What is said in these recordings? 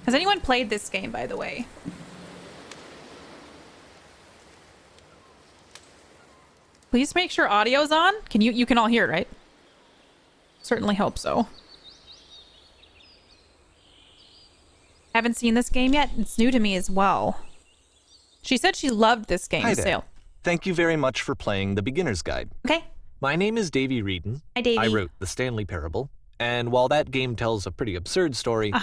Has anyone played this game, by the way? Please make sure audio's on. You can all hear it, right? Certainly hope so. Haven't seen this game yet. It's new to me as well. She said she loved this game. Hi there. So. Thank you very much for playing The Beginner's Guide. Okay. My name is Davey Reedon. Hi, Davey. I wrote The Stanley Parable, and while that game tells a pretty absurd story,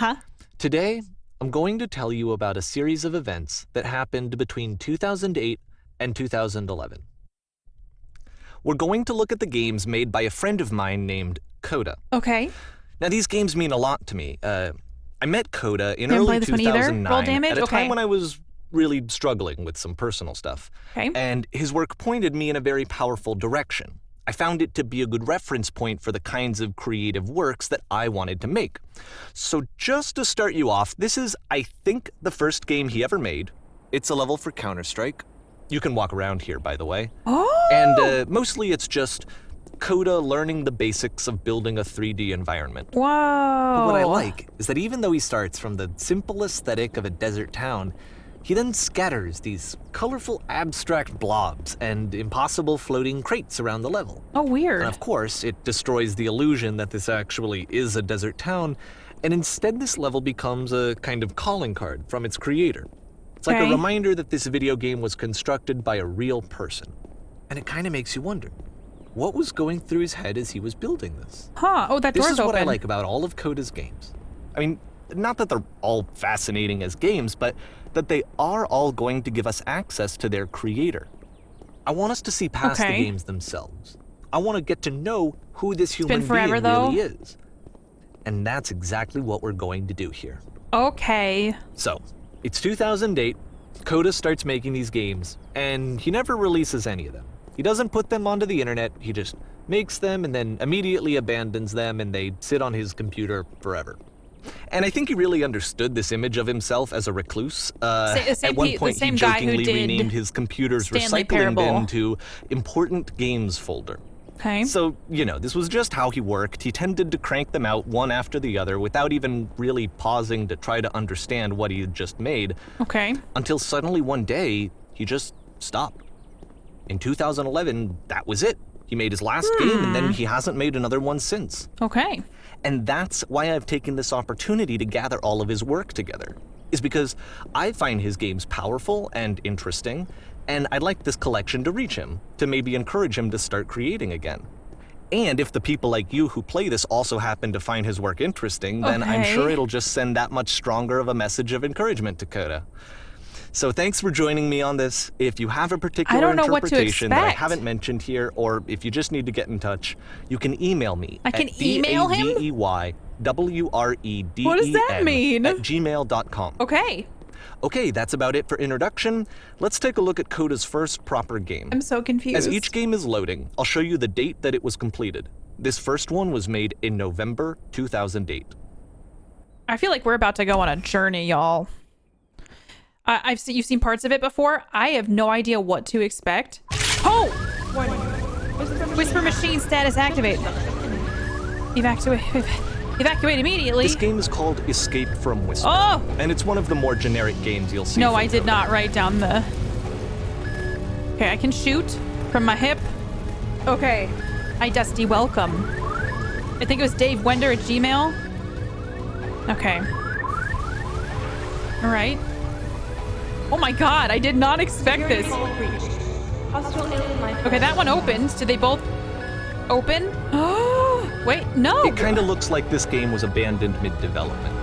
today I'm going to tell you about a series of events that happened between 2008 and 2011. We're going to look at the games made by a friend of mine named Coda. Okay. Now, these games mean a lot to me. I met Coda in early 2009 at a time when I was really struggling with some personal stuff. Okay. And his work pointed me in a very powerful direction. I found it to be a good reference point for the kinds of creative works that I wanted to make. So just to start you off, this is, I think, the first game he ever made. It's a level for Counter-Strike. You can walk around here, by the way. Oh! And mostly it's just Coda learning the basics of building a 3D environment. Whoa! But what I like is that even though he starts from the simple aesthetic of a desert town, he then scatters these colorful abstract blobs and impossible floating crates around the level. Oh, weird. And of course, it destroys the illusion that this actually is a desert town, and instead this level becomes a kind of calling card from its creator. It's like a reminder that this video game was constructed by a real person. And it kind of makes you wonder, what was going through his head as he was building this? Huh, oh, that door's open. This is what I like about all of Coda's games. I mean, not that they're all fascinating as games, but that they are all going to give us access to their creator. I want us to see past the games themselves. I want to get to know who this human being really is. And that's exactly what we're going to do here. Okay. So, it's 2008, Coda starts making these games, and he never releases any of them. He doesn't put them onto the internet, he just makes them and then immediately abandons them, and they sit on his computer forever. And I think he really understood this image of himself as a recluse. At one point, he jokingly renamed his computer's recycling bin to Important Games Folder. Okay. So, you know, this was just how he worked. He tended to crank them out one after the other without even really pausing to try to understand what he had just made. Okay. Until suddenly one day, he just stopped. In 2011, that was it. He made his last game, and then he hasn't made another one since. Okay. And that's why I've taken this opportunity to gather all of his work together, is because I find his games powerful and interesting, and I'd like this collection to reach him, to maybe encourage him to start creating again. And if the people like you who play this also happen to find his work interesting, then I'm sure it'll just send that much stronger of a message of encouragement to Coda. So thanks for joining me on this. If you have a particular interpretation that I haven't mentioned here, or if you just need to get in touch, you can email me. I can email him? DAVEYWREDEN What does that mean? at gmail.com. Okay. Okay, that's about it for introduction. Let's take a look at Coda's first proper game. I'm so confused. As each game is loading, I'll show you the date that it was completed. This first one was made in November 2008. I feel like we're about to go on a journey, y'all. You've seen parts of it before. I have no idea what to expect. Oh! Whisper machine status activate. Evacuate immediately. This game is called Escape from Whisper. Oh! And it's one of the more generic games you'll see. No, I did not write down the... Okay, I can shoot from my hip. Okay. Hi, Dusty, welcome. I think it was Dave Wender at Gmail. Okay. All right. Oh my god, I did not expect this. Okay, that one opens. Did they both open? Oh, wait, no. It kind of looks like this game was abandoned mid-development.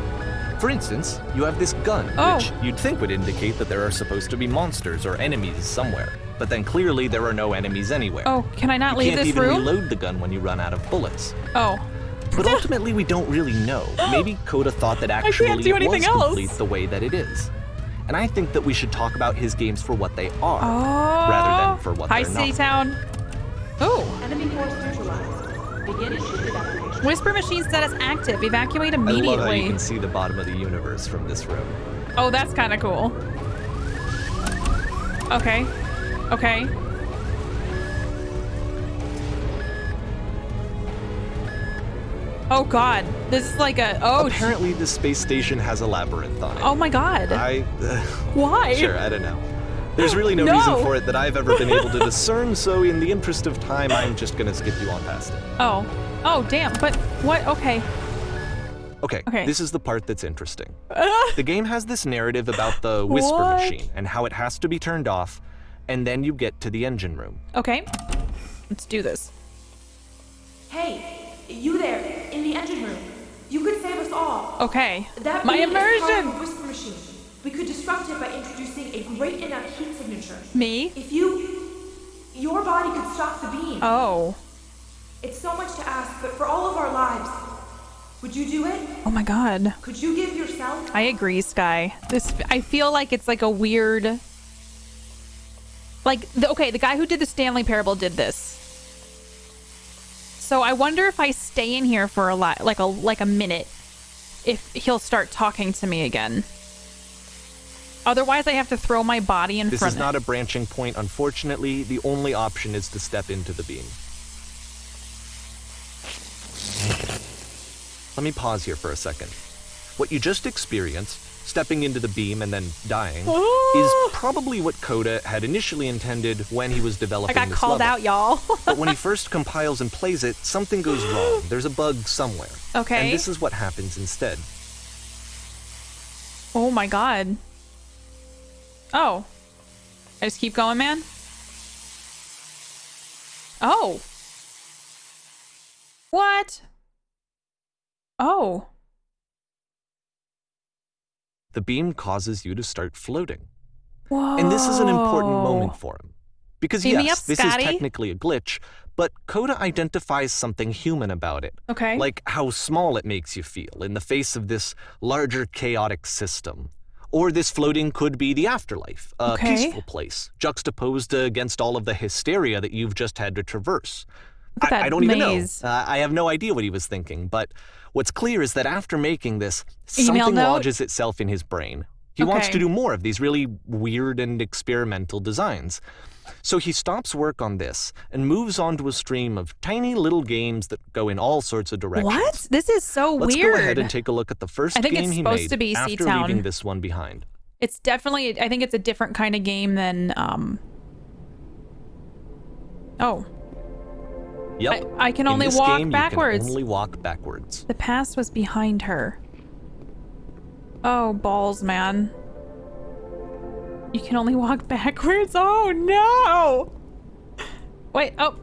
For instance, you have this gun, which you'd think would indicate that there are supposed to be monsters or enemies somewhere. But then clearly there are no enemies anywhere. Oh, can I not leave this room? You can't even reload the gun when you run out of bullets. Oh. But ultimately, we don't really know. Maybe Coda thought that actually it was complete the way that it is. And I think that we should talk about his games for what they are, rather than for what they're not. Hi, City Town. Oh. Enemy force neutralized. Begin ship evacuation. Whisper machine status active. Evacuate immediately. I love how you can see the bottom of the universe from this room. Oh, that's kind of cool. Okay. Okay. Oh God, this is like a, oh. Apparently, the space station has a labyrinth on it. Oh my God. Why? Sure, I don't know. There's really no No. reason for it that I've ever been able to discern, so in the interest of time, I'm just gonna skip you on past it. Oh. Oh, damn, but what? Okay. Okay, this is the part that's interesting. The game has this narrative about the whisper What? machine and how it has to be turned off, and then you get to the engine room. Okay. Let's do this. Hey, you there, in the engine room. You could save us all. Okay. That My beam is part of immersion. the whisper machine. We could disrupt it by introducing a great enough heat signature. Me? If your body could stop the beam. Oh. It's so much to ask, but for all of our lives, would you do it? Oh my God. Could you give yourself? I agree, Sky. I feel like it's like a weird, like, the guy who did the Stanley Parable did this. So I wonder if I stay in here for like a minute, if he'll start talking to me again. Otherwise, I have to throw my body in This front is not a branching point, unfortunately. The only option is to step into the beam. Let me pause here for a second. What you just experienced, stepping into the beam and then dying, is probably what Coda had initially intended when he was I developing got this called level. out, y'all. But when he first compiles and plays it, something goes wrong. There's a bug somewhere. Okay. And this is what happens instead. Oh my God. Oh. I just keep going, man? Oh. What? Oh. The beam causes you to start floating. Whoa. And this is an important moment for him. Because Beam me yes, up, this Scotty. is technically a glitch, but Coda identifies something human about it. Okay. Like how small it makes you feel in the face of this larger chaotic system. Or this floating could be the afterlife, a Okay. peaceful place, juxtaposed against all of the hysteria that you've just had to traverse. Look at that I don't even maze. know. I have no idea what he was thinking, but what's clear is that after making this, Email something note? lodges itself in his brain. He wants Okay. to do more of these really weird and experimental designs. So he stops work on this and moves on to a stream of tiny little games that go in all sorts of directions. What? This is so Let's weird. go ahead and take a look at the first I think game it's he supposed made to be after Seatown. leaving this one behind. It's definitely, I think it's a different kind of game than, oh. Yep. I can In only this walk game, backwards. You can only walk backwards. The past was behind her. Oh, balls, man. You can only walk backwards? Oh, no! Wait, oh.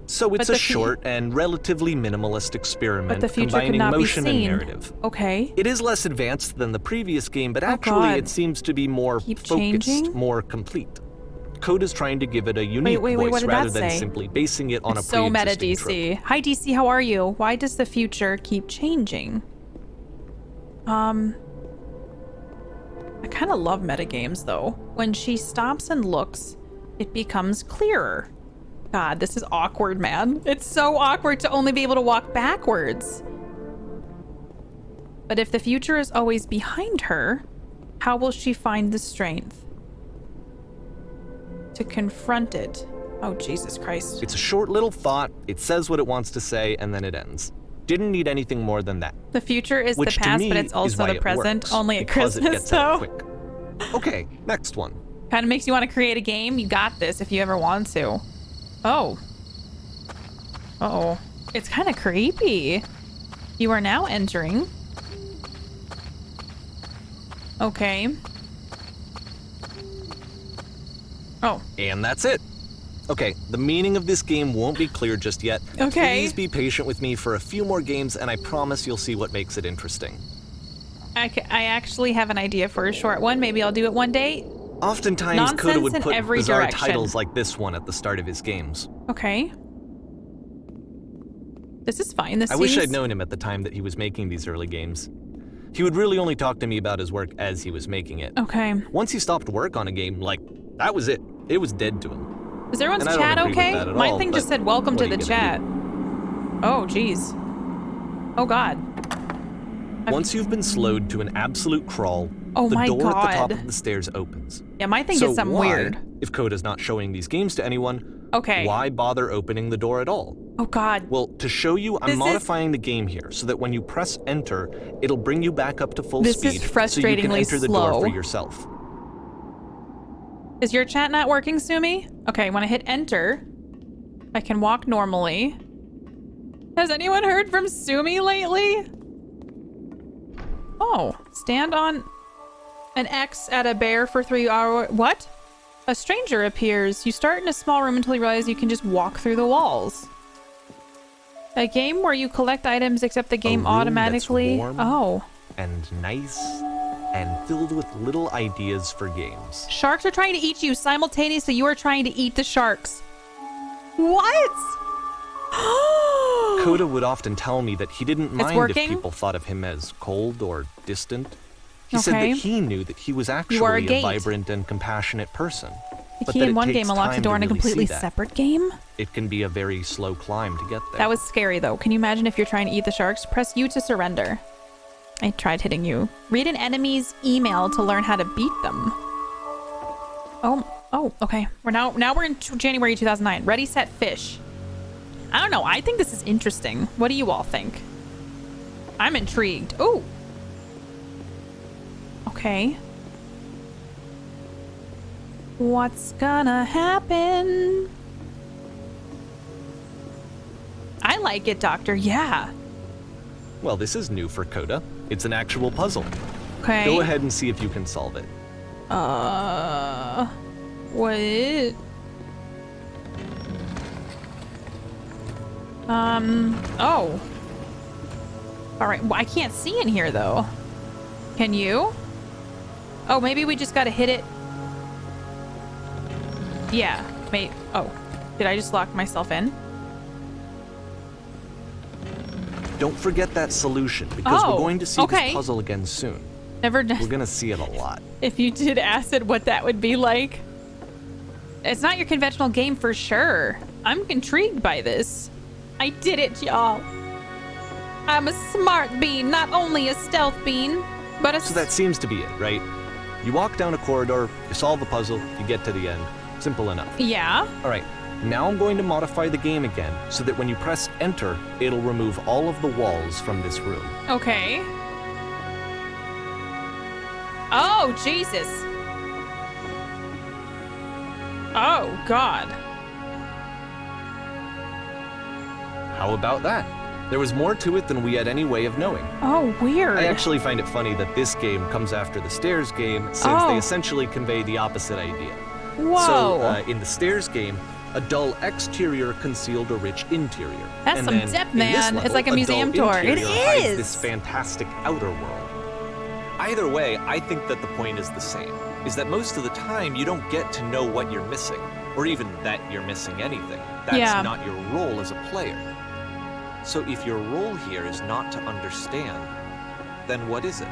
So it's But a the short and relatively minimalist experiment But the future could combining not be motion and seen. narrative. Okay. It is less advanced than the previous game, but actually God. it seems to be more Keep focused, changing? more complete. Coda's trying to give it a unique wait, voice what did rather that than say? simply basing it on a So meta, pre-existing DC. trope. Hi, DC, how are you? Why does the future keep changing? I kind of love meta games, though. When she stops and looks, it becomes clearer. God, this is awkward, man. It's so awkward to only be able to walk backwards. But if the future is always behind her, how will she find the strength to confront it? Oh, Jesus Christ. It's a short little thought, it says what it wants to say, and then it ends. Didn't need anything more than that. The future is Which the to past, me but it's is also why the it present, works, only at because it Christmas, gets out though. quick. Okay, next one. Kind of makes you want to create a game. You got this if you ever want to. Oh. Uh-oh. It's kind of creepy. You are now entering. Okay. Oh. And that's it. Okay, the meaning of this game won't be clear just yet. Okay. Please be patient with me for a few more games, and I promise you'll see what makes it interesting. I actually have an idea for a short one. Maybe I'll do it one day. Oftentimes, Coda would Nonsense in put every bizarre direction. titles like this one at the start of his games. Okay. This is fine. This I wish seems- I'd known him at the time that he was making these early games. He would really only talk to me about his work as he was making it. Okay. Once he stopped work on a game, like, that was it. It was dead to him. Is everyone's And I don't chat agree with okay? that at My all, thing just but said welcome what to are the you gonna chat. Oh, jeez. Oh, God. Once you've been slowed to an absolute crawl, Oh the my door at the top God. of the stairs opens. Yeah, my thing So is something why, weird. if Coda's not showing these games to anyone, Okay. why bother opening the door at all? Oh God. Well, to show you, I'm This is- modifying the game here so that when you press enter, it'll bring you back up to full This speed is so you can frustratingly enter the slow. door for yourself. Is your chat not working, Sumi? Okay, when I hit enter, I can walk normally. Has anyone heard from Sumi lately? Oh, stand on an X at a bear for 3 hours. What? A stranger appears. You start in a small room until you realize you can just walk through the walls. A game where you collect items except the game room automatically. that's warm. Oh. And nice and filled with little ideas for games. Sharks are trying to eat you simultaneously. You are trying to eat the sharks. What? Coda would often tell me that he didn't mind if working? people thought of him as cold or distant. He said Okay. that he knew that he was You are a actually a gate. vibrant and compassionate person. The but key that in it one takes game unlocks the time door to in a really completely see that. separate game? It can be a very slow climb to get there. That was scary though. Can you imagine if you're trying to eat the sharks? Press U to surrender. I tried hitting you. Read an enemy's email to learn how to beat them. Oh, okay. Now we're in January 2009. Ready, set, fish. I don't know. I think this is interesting. What do you all think? I'm intrigued. Oh. Okay. What's gonna happen? I like it, Doctor. Yeah. Well, this is new for Coda. It's an actual puzzle. Okay. Go ahead and see if you can solve it. What? Oh. All right. Well, I can't see in here though. Can you? Oh, maybe we just gotta hit it. Yeah. Wait. Oh. Did I just lock myself in? Don't forget that solution, because Oh, we're going to see okay. this puzzle again soon. Never done. We're gonna see it a lot. If you did acid, what that would be like. It's not your conventional game for sure. I'm intrigued by this. I did it, y'all. I'm a smart bean, not only a stealth bean, but a... So that seems to be it, right? You walk down a corridor, you solve the puzzle, you get to the end. Simple enough. Yeah. All right, now I'm going to modify the game again so that when you press enter, it'll remove all of the walls from this room. Okay. Oh, Jesus. Oh, God. How about that? There was more to it than we had any way of knowing. Oh, weird. I actually find it funny that this game comes after the stairs game since Oh. they essentially convey the opposite idea. Whoa. So, in the stairs game, a dull exterior concealed a rich interior. That's And some then depth, in this man. It's level, like a museum dull tour. It interior hides is. this fantastic outer world. Either way, I think that the point is the same, is that most of the time you don't get to know what you're missing, or even that you're missing anything. That's Yeah. not your role as a player. So if your role here is not to understand, then what is it?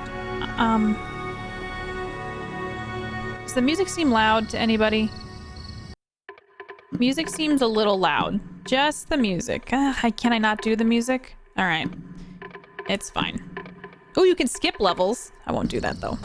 Does the music seem loud to anybody? Music seems a little loud. Just the music. Can I not do the music? All right. It's fine. Oh, you can skip levels. I won't do that though.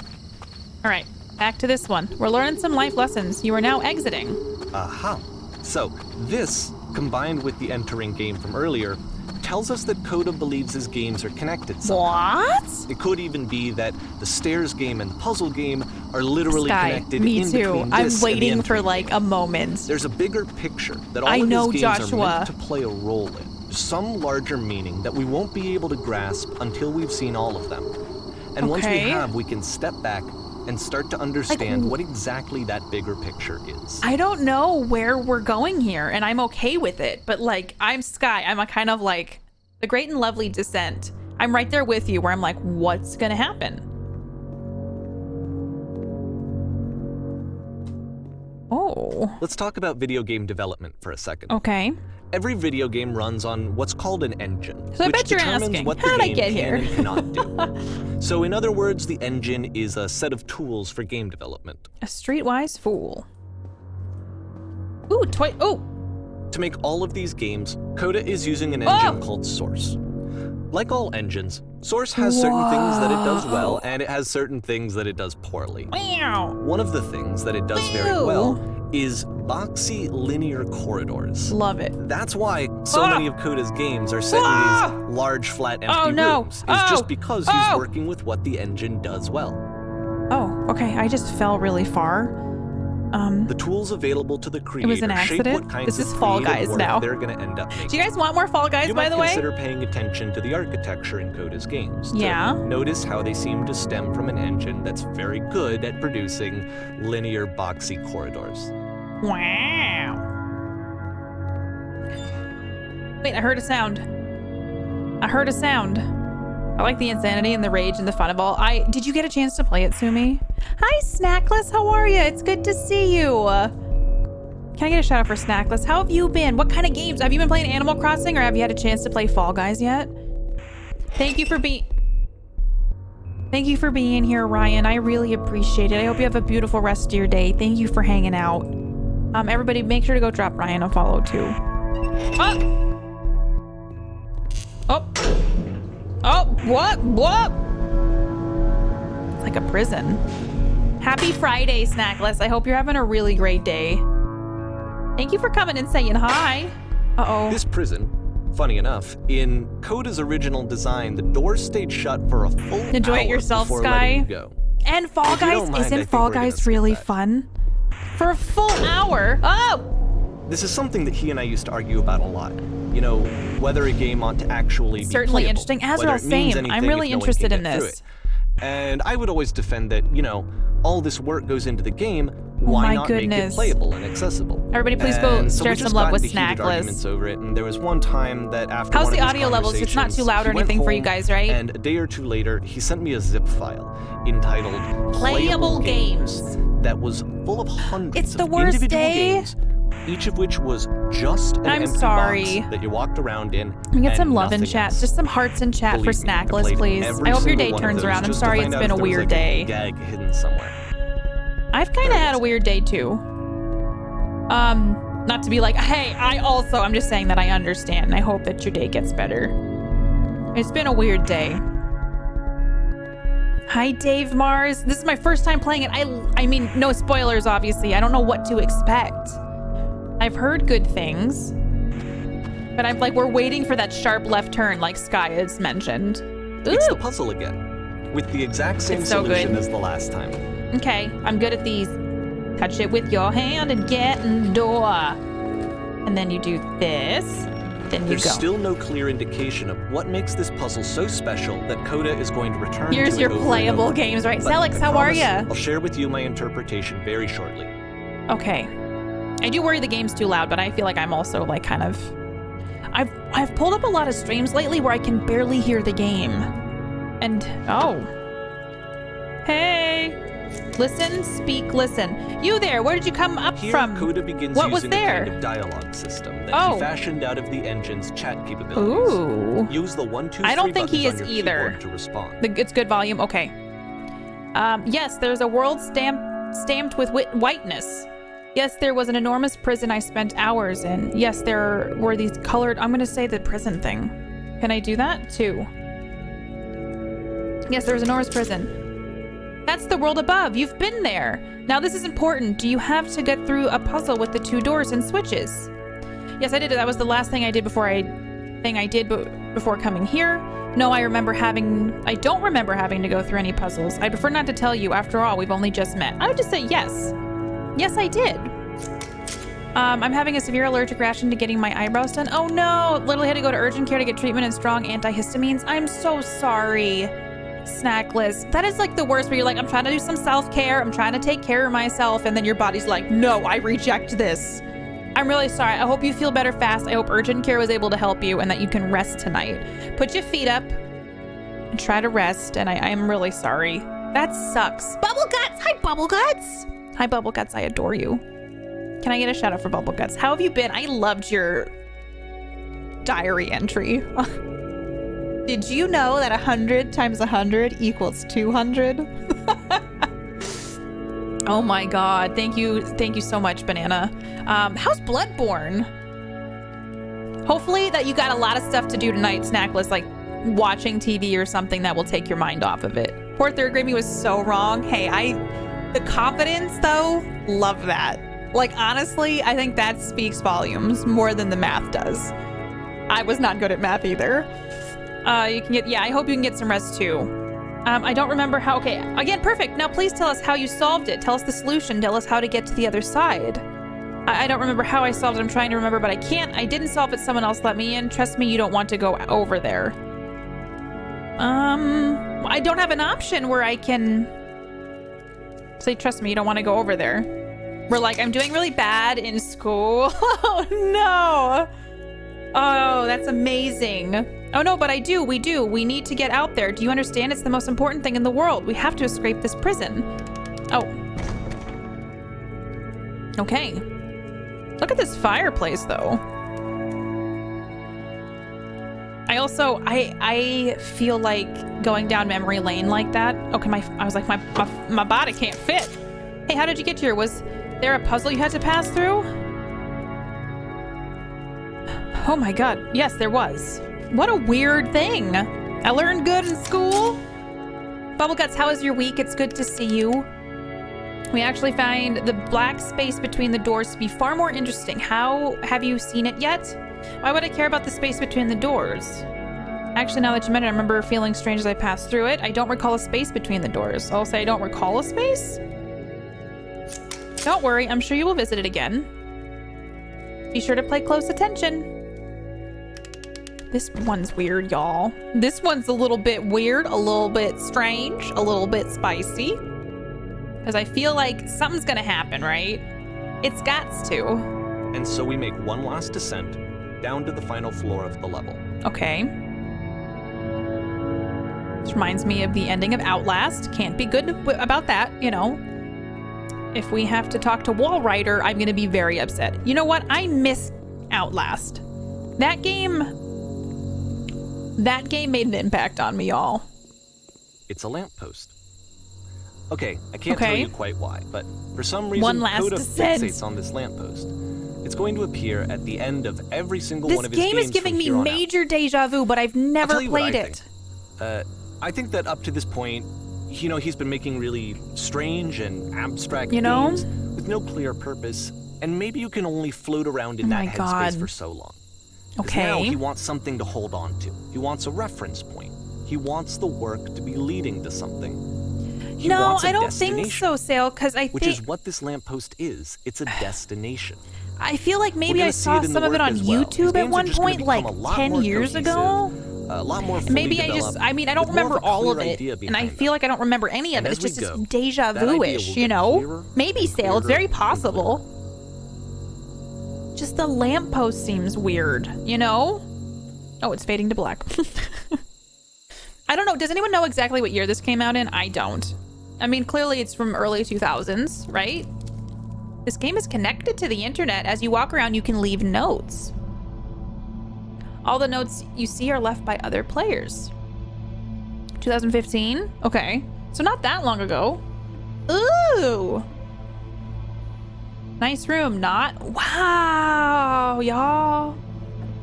All right, back to this one. We're learning some life lessons. You are now exiting. Aha. So this, combined with the entering game from earlier, tells us that Coda believes his games are connected somehow. What? It could even be that the stairs game and the puzzle game are literally Sky, connected me in too. between I'm this and the waiting for entering like game. a moment. There's a bigger picture that all I of know, his games are Joshua. meant to play a role in. Some larger meaning that we won't be able to grasp until we've seen all of them. And once we Okay. have, we can step back and start to understand what exactly that bigger picture is. I don't know where we're going here, and I'm okay with it. But like, I'm Sky. I'm a kind of like the Great and Lovely Descent. I'm right there with you, where I'm like, what's gonna happen? Oh. Let's talk about video game development for a second. Okay. Every video game runs on what's called an engine, So I which bet you're determines asking, what the how did I game get can here? and cannot do. So in other words, the engine is a set of tools for game development. A streetwise fool. Ooh, toy. Oh. To make all of these games, Coda is using an engine Oh! called Source. Like all engines, Source has certain things that it does well, and it has certain things that it does poorly. Wow. One of the things that it does very Ew. well is boxy linear corridors. Love it. That's why so many of Coda's games are set in these large, flat, empty rooms. It's just because he's working with what the engine does well. Oh, okay. I just fell really far. The tools available to the creator It was an shape accident. what kinds This is of Fall creative Guys work now. they're going to end up making. Do you guys want more Fall Guys, You by might the way? consider paying attention to the architecture in Coda's games. Yeah. Notice how they seem to stem from an engine that's very good at producing linear, boxy corridors. Wow. Wait, I heard a sound. I like the insanity and the rage and the fun of all. Did you get a chance to play it, Sumi? Hi, Snackless. How are you? It's good to see you. Can I get a shout out for Snackless? How have you been? What kind of games? Have you been playing Animal Crossing or have you had a chance to play Fall Guys yet? Thank you for being here, Ryan. I really appreciate it. I hope you have a beautiful rest of your day. Thank you for hanging out. Everybody, make sure to go drop Ryan a follow too. Oh, what? It's like a prison. Happy Friday, Snackless. I hope you're having a really great day. Thank you for coming and saying hi. Uh-oh. This prison, funny enough, in Coda's original design, the doors stayed shut for a full Enjoy hour it yourself, before Sky. letting you go. And Fall If you don't Guys, mind, I isn't think Fall we're gonna Guys skip really that. fun? For a full hour? Oh! This is something that he and I used to argue about a lot. You know, whether a game ought to actually be Certainly playable, interesting. whether Azrael, it means same. I'm anything really if no one interested can in get through this. it. And I would always defend that, you know, all this work goes into the game, Oh why my not make it goodness. playable and accessible? Everybody please go And so share we some just love got with into heated Snackless. arguments over it, and there was one time that after How's one the of audio these levels? It's not too loud or conversations, he went anything for you home, guys, right? And a day or two later, he sent me a zip file entitled Playable Games. that was full of hundreds It's the of worst individual day. games, each of which was just an I'm empty sorry. box that you walked around in. We get and some love in nothing chat. else. Just some hearts in chat Believe for me, I Snackless, played please. every I hope your single day one of turns those around. I'm just to sorry find it's out been if a there was, weird like, day. Gag hidden somewhere. I've kind of There it had a is. weird day too. Not to be like, hey, I'm just saying that I understand and I hope that your day gets better. It's been a weird day. Hi, Dave Mars. This is my first time playing it. I mean, no spoilers, obviously. I don't know what to expect. I've heard good things, but I'm like, we're waiting for that sharp left turn like Sky has mentioned. It's the Ooh. puzzle again, with the exact same It's so solution good. as the last time. Okay, I'm good at these. Touch it with your hand and get in the door. And then you do this, then you There's go. still no clear indication of what makes this puzzle so special that Coda is going to return Here's to your it over and playable over. games, right? But Selix, I how are promise ya? I'll share with you my interpretation very shortly. Okay. I do worry the game's too loud, but I feel like I'm also like kind of... I've pulled up a lot of streams lately where I can barely hear the game. And, oh. Hey. Listen, speak, listen. You there, where did you come up Here, from? Coda begins What was using a there? kind of dialogue system that Oh. he fashioned out of the engine's chat capabilities. Ooh. Use the 1, 2, 3 I don't think he buttons is on your either. keyboard to respond. It's good volume. Okay. Yes, there's a world stamped with whiteness. Yes, there was an enormous prison I spent hours in. Yes, there were these colored... I'm going to say the prison thing. Can I do that? 2. Yes, there was an enormous prison. That's the world above. You've been there. Now this is important. Do you have to get through a puzzle with the 2 doors and switches? Yes, I did. That was the last thing I did before coming here. No, I don't remember having to go through any puzzles. I prefer not to tell you. After all, we've only just met. I would just say yes. Yes, I did. I'm having a severe allergic reaction to getting my eyebrows done. Oh no, literally had to go to urgent care to get treatment and strong antihistamines. I'm so sorry, Snackless. That is like the worst where you're like, I'm trying to do some self-care. I'm trying to take care of myself. And then your body's like, no, I reject this. I'm really sorry. I hope you feel better fast. I hope urgent care was able to help you and that you can rest tonight. Put your feet up and try to rest. And I am really sorry. That sucks. Bubble Guts. Hi, Bubble Guts. Hi, Bubble Guts. I adore you. Can I get a shout out for Bubble Guts? How have you been? I loved your diary entry. Did you know that 100 times 100 equals 200? Oh my God. Thank you so much, Banana. How's Bloodborne? Hopefully that you got a lot of stuff to do tonight, Snackless, like watching TV or something that will take your mind off of it. Poor third grade me was so wrong. Hey, the confidence though, love that. Like, honestly, I think that speaks volumes more than the math does. I was not good at math either. You can get, yeah, I hope you can get some rest too. I don't remember how, okay, again, perfect. Now please tell us how you solved it. Tell us the solution. Tell us how to get to the other side. I don't remember how I solved it. I'm trying to remember, but I can't. I didn't solve it. Someone else let me in. Trust me, you don't want to go over there. I don't have an option where I can say, trust me, you don't want to go over there. We're like, I'm doing really bad in school. Oh, no. Oh, that's amazing. Oh, no, but I do. We do. We need to get out there. Do you understand? It's the most important thing in the world. We have to escape this prison. Oh. Okay. Look at this fireplace, though. I feel like going down memory lane like that. Okay, I was like, my body can't fit. Hey, how did you get here? Was there a puzzle you had to pass through? Oh my god. Yes, there was. What a weird thing. I learned good in school. Bubbleguts, how was your week? It's good to see you. We actually find the black space between the doors to be far more interesting. How have you seen it yet? Why would I care about the space between the doors? Actually, now that you mention it, I remember feeling strange as I passed through it. I don't recall a space between the doors. I'll say I don't recall a space. Don't worry, I'm sure you will visit it again. Be sure to pay close attention. This one's weird, y'all. This one's a little bit weird, a little bit strange, a little bit spicy. Because I feel like something's gonna happen, right? It's gots to. And so we make one last descent down to the final floor of the level. Okay. This reminds me of the ending of Outlast. Can't be good about that, you know. If we have to talk to Wallrider, I'm gonna be very upset. You know what? I miss Outlast. That game made an impact on me, y'all. It's a lamppost. Okay, I can't tell you quite why, but for some reason, One last Coda descent. fixates on this lamppost. It's going to appear at the end of every single one of his games. This game is giving me major deja vu, but I've never played it. I think that up to this point, you know, he's been making really strange and abstract You know? games with no clear purpose, and maybe you can only float around in that headspace for so long. 'Cause Okay. now he wants something to hold on to. He wants a reference point. He wants the work to be leading to something. He No, wants a I don't think destination, so, Sale, because I which think is what this lamppost is. It's a destination. I feel like maybe We're I gonna see saw it in some the of it work on as well. His YouTube at games are one just gonna point, become like a lot 10 more years cohesive, ago. a lot more fully Maybe I developed, don't with remember more of a all of clear it. idea And I behind feel them. like I don't remember any of And it. as It's we just go, deja that idea vu-ish, will you get know? clearer Maybe, and Sale, it's clearer very and possible. Just the lamppost seems weird, you know? Oh, it's fading to black. I don't know. Does anyone know exactly what year this came out in? I don't. I mean, clearly it's from early 2000s, right? This game is connected to the internet. As you walk around, you can leave notes. All the notes you see are left by other players. 2015? Okay. So not that long ago. Ooh. Nice room, not? Wow, y'all.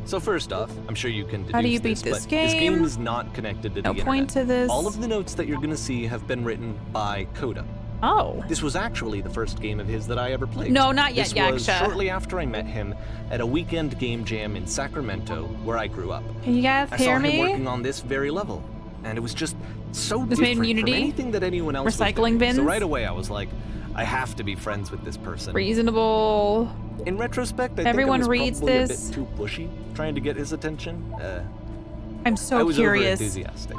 So first off, I'm sure you can deduce How do you beat this, this but this game? game is not connected to the No internet. point to this. All of the notes that you're going to see have been written by Coda. Oh. This was actually the first game of his that I ever played. No, not yet, This was Yaksha. shortly after I met him at a weekend game jam in Sacramento, where I grew up. Can you guys I hear saw him me? working on this very level, and it was just so This made in different from Unity? anything that anyone else was Recycling doing. bins? So right away I was like, I have to be friends with this person. Reasonable. In retrospect, I Everyone think I was reads probably this. a bit too pushy, trying to get his attention. I'm so I was curious. over-enthusiastic.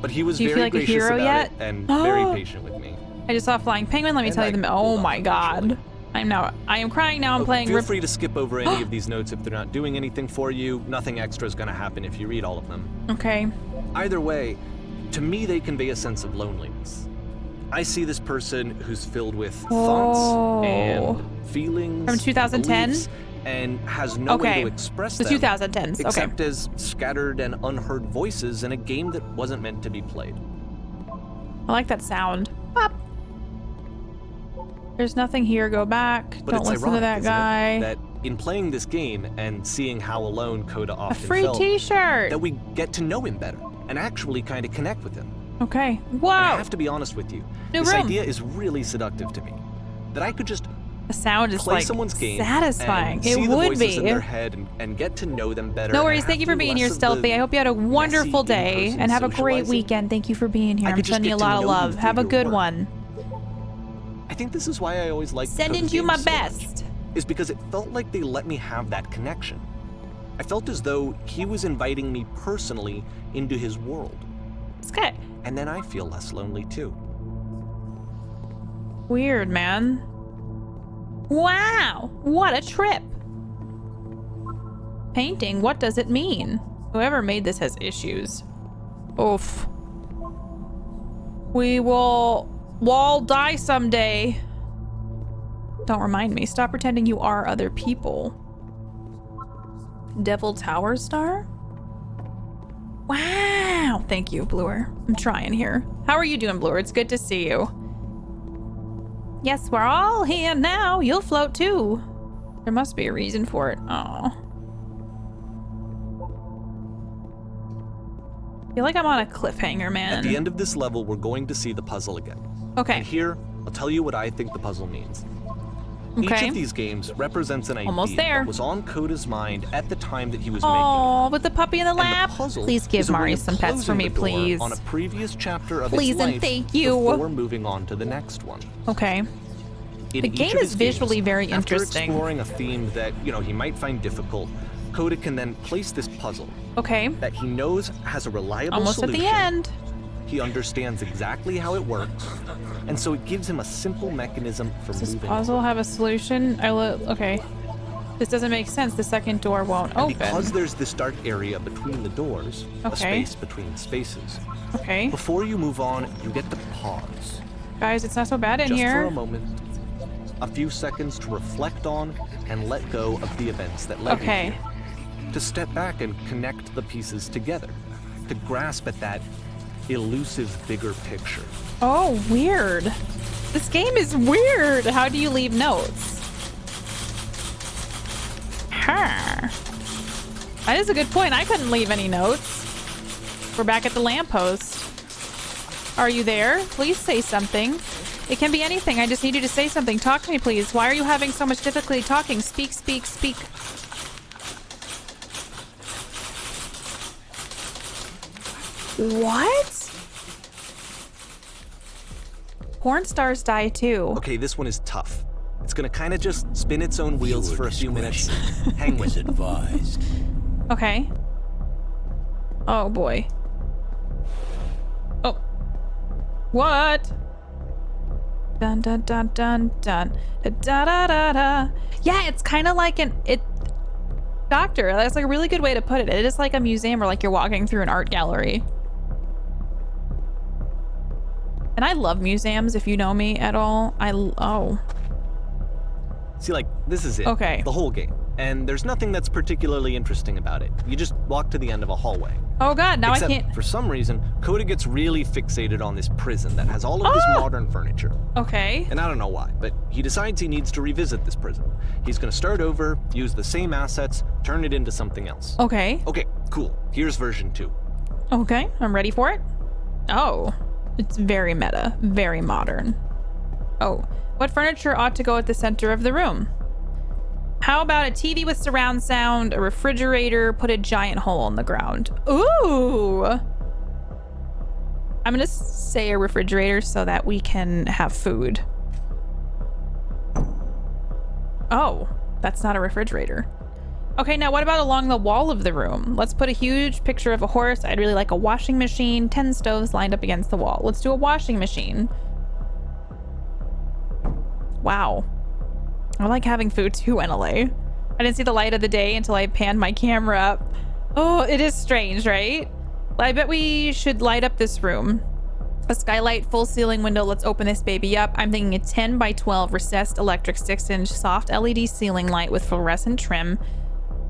But he was Do you feel very like a gracious hero about yet? it and very patient with me. I just saw a flying penguin. Let me And tell you I the. pulled Oh off my god. eventually. I am crying now. I'm playing. Feel free to skip over any of these notes if they're not doing anything for you. Nothing extra is going to happen if you read all of them. Okay. Either way, to me they convey a sense of loneliness. I see this person who's filled with thoughts and feelings From 2010? beliefs, and has no way to express The them 2010s. Okay. except as scattered and unheard voices in a game that wasn't meant to be played. I like that sound. Pop. There's nothing here. Go back. But Don't it's listen to ironic, that isn't guy. it, that in playing this game and seeing how alone Coda A often free felt, T-shirt. that we get to know him better and actually kind of connect with him. Okay. And Whoa. I have to be honest with you. New This room. idea is really seductive to me. That I could just The sound is Play like someone's game satisfying. and It see the would voices in be. their head and get to know them better. No and worries. have Thank you for to being less here, of Stealthy. the I hope you had a wonderful messy day in-person and have a great socializing. weekend. Thank you for being here. I I'm could just sending you a get to lot of know you love. through Have a your good work. one. I think this is why I always liked Sending Cody's you my games so much, best. is because it felt like they let me have that connection. I felt as though he was inviting me personally into his world. It's good. And then I feel less lonely too. Weird, man. Wow, what a trip. Painting, what does it mean? Whoever made this has issues. Oof. We will all die someday. Don't remind me. Stop pretending you are other people. Devil Tower Star? Wow. Thank you, Bluer. I'm trying here. How are you doing, Bluer? It's good to see you. Yes, we're all here now. You'll float too. There must be a reason for it. Oh. I feel like I'm on a cliffhanger, man. At the end of this level, we're going to see the puzzle again. Okay. And here, I'll tell you what I think the puzzle means. Each Okay. of these games represents an idea Almost there. that was on Coda's mind at the time that he was Oh, with the puppy in the making it. lap. And the puzzle Please give is a way Mari of some pets for closing me, the door please. On a previous chapter of Please its and life thank you. Before moving on to the next one. Okay. In The each game of is his visually games, very after interesting. exploring a theme that, he might find difficult, Coda can then place this puzzle Okay. that he knows has a reliable Almost solution. at the end. He understands exactly how it works, and so it gives him a simple mechanism for Does this moving. puzzle have a solution? Okay. This doesn't make sense. The second door won't And because open. there's this dark area between the doors, a Okay. space between spaces, Okay. before you move on, you get to pause. Guys, it's not so bad in Just for here. a moment. A few seconds to reflect on and let go of the events that led Okay. you here. To step back and connect the pieces together. To grasp at that elusive bigger picture. Oh, weird. This game is weird. How do you leave notes? Huh. That is a good point. I couldn't leave any notes. We're back at the lamppost. Are you there? Please say something. It can be anything. I just need you to say something. Talk to me, please. Why are you having so much difficulty talking? Speak, speak, speak. What? Porn stars die too. Okay, this one is tough. It's gonna kind of just spin its own wheels for a few minutes. Hang with it. Advised. Okay. Oh boy. Oh. What? Dun dun dun dun dun da da da da da. Yeah, it's kind of like Doctor, that's like a really good way to put it. It is like a museum or like you're walking through an art gallery. And I love museums, if you know me at all. Oh. See, like, this is it. Okay. The whole game. And there's nothing that's particularly interesting about it. You just walk to the end of a hallway. Oh god, now Except, I can't. for some reason, Coda gets really fixated on this prison that has all of this modern furniture. Okay. And I don't know why, but he decides he needs to revisit this prison. He's gonna start over, use the same assets, turn it into something else. Okay. Okay, cool. Here's version 2. Okay, I'm ready for it. Oh, it's very meta, very modern. Oh, what furniture ought to go at the center of the room? How about a TV with surround sound, a refrigerator, put a giant hole in the ground? Ooh! I'm gonna say a refrigerator so that we can have food. Oh, that's not a refrigerator. Okay, now what about along the wall of the room? Let's put a huge picture of a horse. I'd really like a washing machine, 10 stoves lined up against the wall. Let's do a washing machine. Wow. I like having food too, NLA. I didn't see the light of the day until I panned my camera up. Oh, it is strange, right? I bet we should light up this room. A skylight, full ceiling window. Let's open this baby up. I'm thinking a 10 by 12 recessed electric 6-inch soft LED ceiling light with fluorescent trim.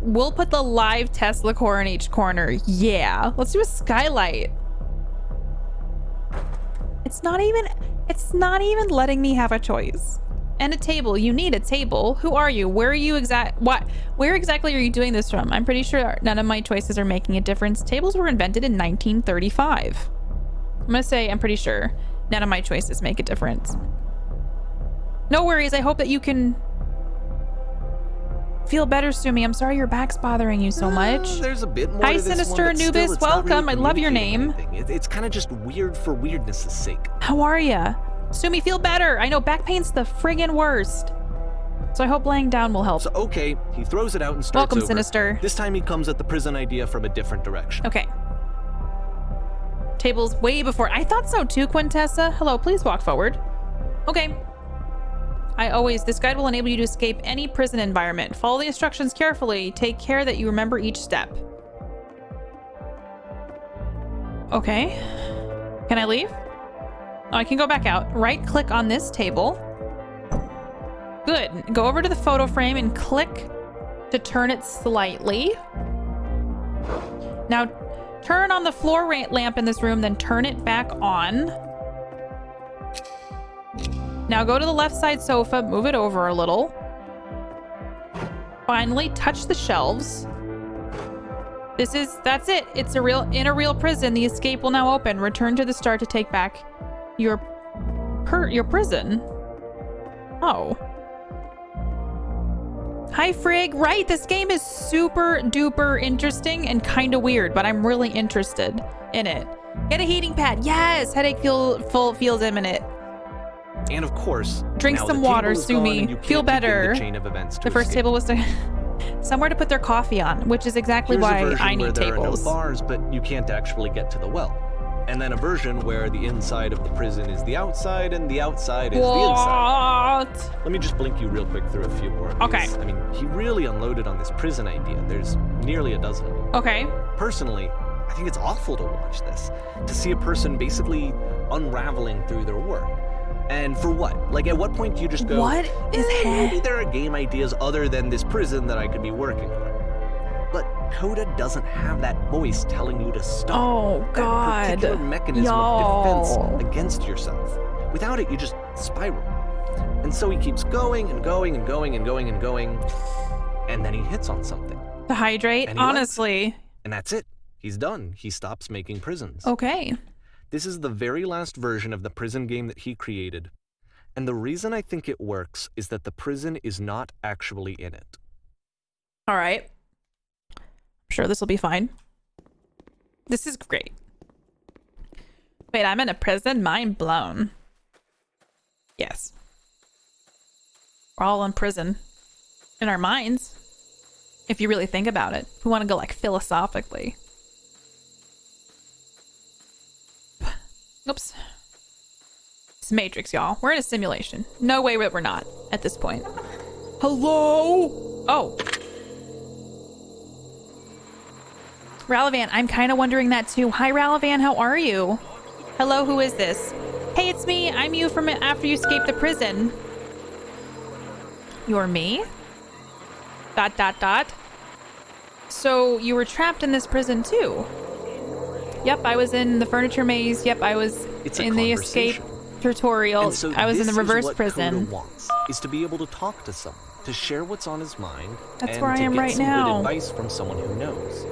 We'll put the live Tesla core in each corner. Yeah, let's do a skylight. It's not even letting me have a choice. And a table. You need a table. Who are you? Where are you where exactly are you doing this from? I'm pretty sure none of my choices are making a difference. Tables were invented in 1935. I'm gonna say I'm pretty sure none of my choices make a difference. No worries. I hope that you can feel better, Sumi. I'm sorry your back's bothering you so much. There's a bit more Hi, to this Sinister one, but still, Anubis. it's not really Welcome. I love your communicating name. anything. It's kind of just weird for weirdness' sake. How are ya? Sumi, feel better. I know back pain's the friggin' worst. So I hope laying down will help. So, okay, he throws it out and starts Welcome, over. Sinister. This time he comes at the prison idea from a different direction. Okay. Table's way before. I thought so too, Quintessa. Hello, please walk forward. Okay. This guide will enable you to escape any prison environment. Follow the instructions carefully. Take care that you remember each step. Okay. Can I leave? Oh, I can go back out. Right click on this table. Good. Go over to the photo frame and click to turn it slightly. Now, turn on the floor lamp in this room, then turn it back on. Now go to the left side sofa, move it over a little. Finally, touch the shelves. That's it. It's in a real prison. The escape will now open. Return to the start to take back your prison. Oh. Hi, Frig. Right, this game is super duper interesting and kind of weird, but I'm really interested in it. Get a heating pad. Yes, headache feels imminent. And of course, drink now some the water, table is gone Sumi. and you Feel can't begin better. The chain of events to The first escape. table was to somewhere to put their coffee on, which is exactly Here's a why version I need where there tables. are no bars, but you can't actually get to the well. And then a version where the inside of the prison is the outside and the outside is the inside. What? Let me just blink you real quick through a few more of Okay. these. I mean, he really unloaded on this prison idea. There's nearly a dozen of them. Okay. Personally, I think it's awful to watch this, to see a person basically unraveling through their work. And for what? Like, at what point do you just go, What is maybe there are game ideas other than this prison that I could be working on. But Coda doesn't have that voice telling you to stop. Oh, that God. particular mechanism Y'all. of defense against yourself. Without it, you just spiral. And so he keeps going and going and going and going and going, and then he hits on something. To hydrate, And he likes honestly. And that's it. He's done. He stops making prisons. Okay. This is the very last version of the prison game that he created. And the reason I think it works is that the prison is not actually in it. All right. I'm sure this will be fine. This is great. Wait, I'm in a prison? Mind blown. Yes. We're all in prison. In our minds. If you really think about it. If we want to go like philosophically. Oops. It's Matrix, y'all. We're in a simulation. No way that we're not at this point. Hello? Oh. Ralavan, I'm kind of wondering that too. Hi, Ralavan, how are you? Hello, who is this? Hey, it's me. I'm you from after you escaped the prison. You're me? ... So you were trapped in this prison too? Yep, I was in the furniture maze. Yep, I was in the escape tutorial. And so I was in the this reverse is what prison. Coda wants, is to be able to talk to someone, to share what's on his mind, That's and where I to am get right some now. good advice from someone who knows.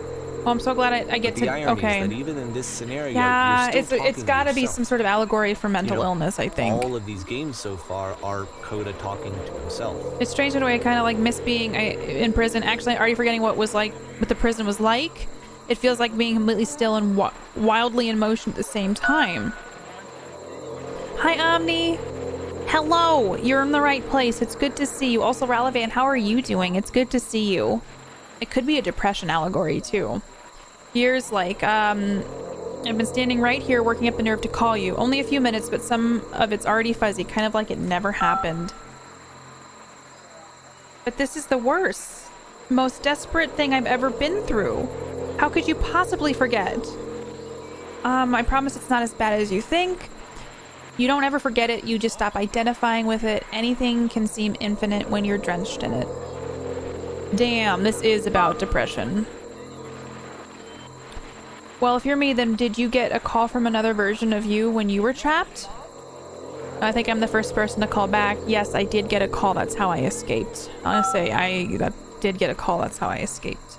Oh, I'm so glad I get But the to. irony Okay. is that even in this scenario, Yeah, you're still it's got to be yourself. some sort of allegory for mental illness, I think. All of these games so far are Coda talking to himself. It's strange in a way. I kind of like miss being in prison. Actually, I'm already forgetting what the prison was like. It feels like being completely still and wildly in motion at the same time. Hi, Omni. Hello. You're in the right place. It's good to see you. Also, Ralavan, how are you doing? It's good to see you. It could be a depression allegory, too. Here's like, I've been standing right here working up the nerve to call you. Only a few minutes, but some of it's already fuzzy, kind of like it never happened. But this is the worst, most desperate thing I've ever been through. How could you possibly forget? I promise it's not as bad as you think. You don't ever forget it, you just stop identifying with it. Anything can seem infinite when you're drenched in it. Damn, this is about depression. Well, if you're me, then did you get a call from another version of you when you were trapped? I think I'm the first person to call back. Yes, I did get a call. That's how I escaped. Honestly, I did get a call. That's how I escaped.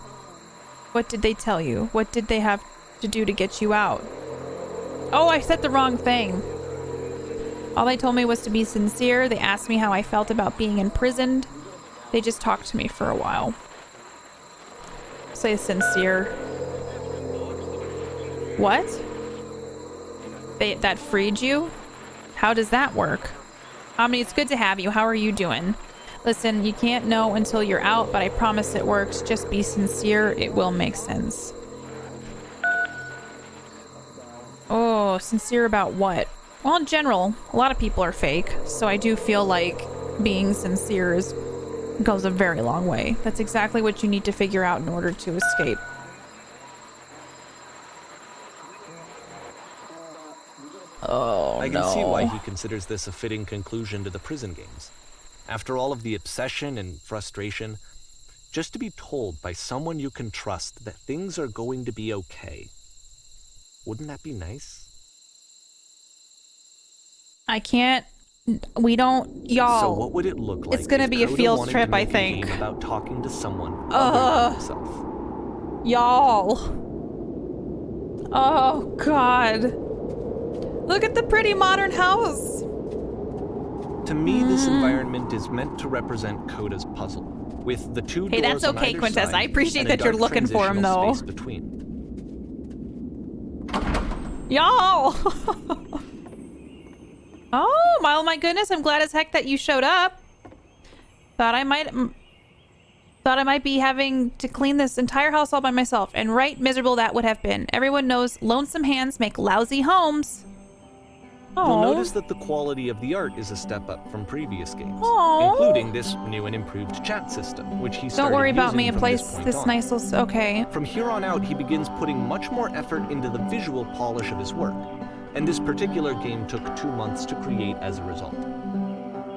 What did they tell you? What did they have to do to get you out? Oh, I said the wrong thing. All they told me was to be sincere. They asked me how I felt about being imprisoned. They just talked to me for a while. Say sincere. What? That freed you? How does that work? Omni, it's good to have you. How are you doing? Listen, you can't know until you're out, but I promise it works. Just be sincere. It will make sense. Oh, sincere about what? Well, in general, a lot of people are fake, so I do feel like being sincere goes a very long way. That's exactly what you need to figure out in order to escape. Oh, I can see why he considers this a fitting conclusion to the prison games. After all of the obsession and frustration, just to be told by someone you can trust that things are going to be okay. Wouldn't that be nice? I can't. We don't, y'all. So what would it look like? It's gonna be a Coda field wanted trip, to I make a think. game about talking to someone other than himself. Y'all. Oh, God. Look at the pretty modern house. To me, this environment is meant to represent Coda's puzzle, with the two Hey, doors that's on okay, either Quintess. side I appreciate and a that you're dark looking for him, transitional though. space between. Y'all. Oh, my goodness. I'm glad as heck that you showed up. Thought I might be having to clean this entire house all by myself, and right miserable that would have been. Everyone knows lonesome hands make lousy homes. You'll notice that the quality of the art is a step up from previous games, Aw. including this new and improved chat system, which he started Don't worry about using me. A from place this point this on. nice will... Okay. From here on out, he begins putting much more effort into the visual polish of his work, and this particular game took 2 months to create as a result.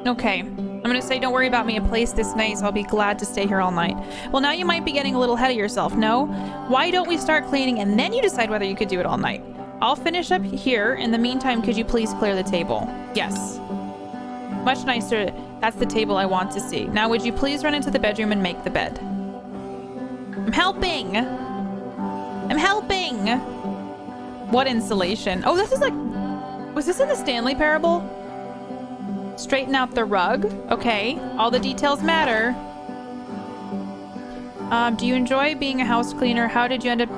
Okay. I'm gonna say don't worry about me. A place this nice, I'll be glad to stay here all night. Well, now you might be getting a little ahead of yourself, no? Why don't we start cleaning and then you decide whether you could do it all night? I'll finish up here. In the meantime, could you please clear the table? Yes. Much nicer. That's the table I want to see. Now, would you please run into the bedroom and make the bed? I'm helping. I'm helping. What insulation? Oh, this is like... Was this in the Stanley Parable? Straighten out the rug. Okay. All the details matter. Do you enjoy being a house cleaner? How did you end up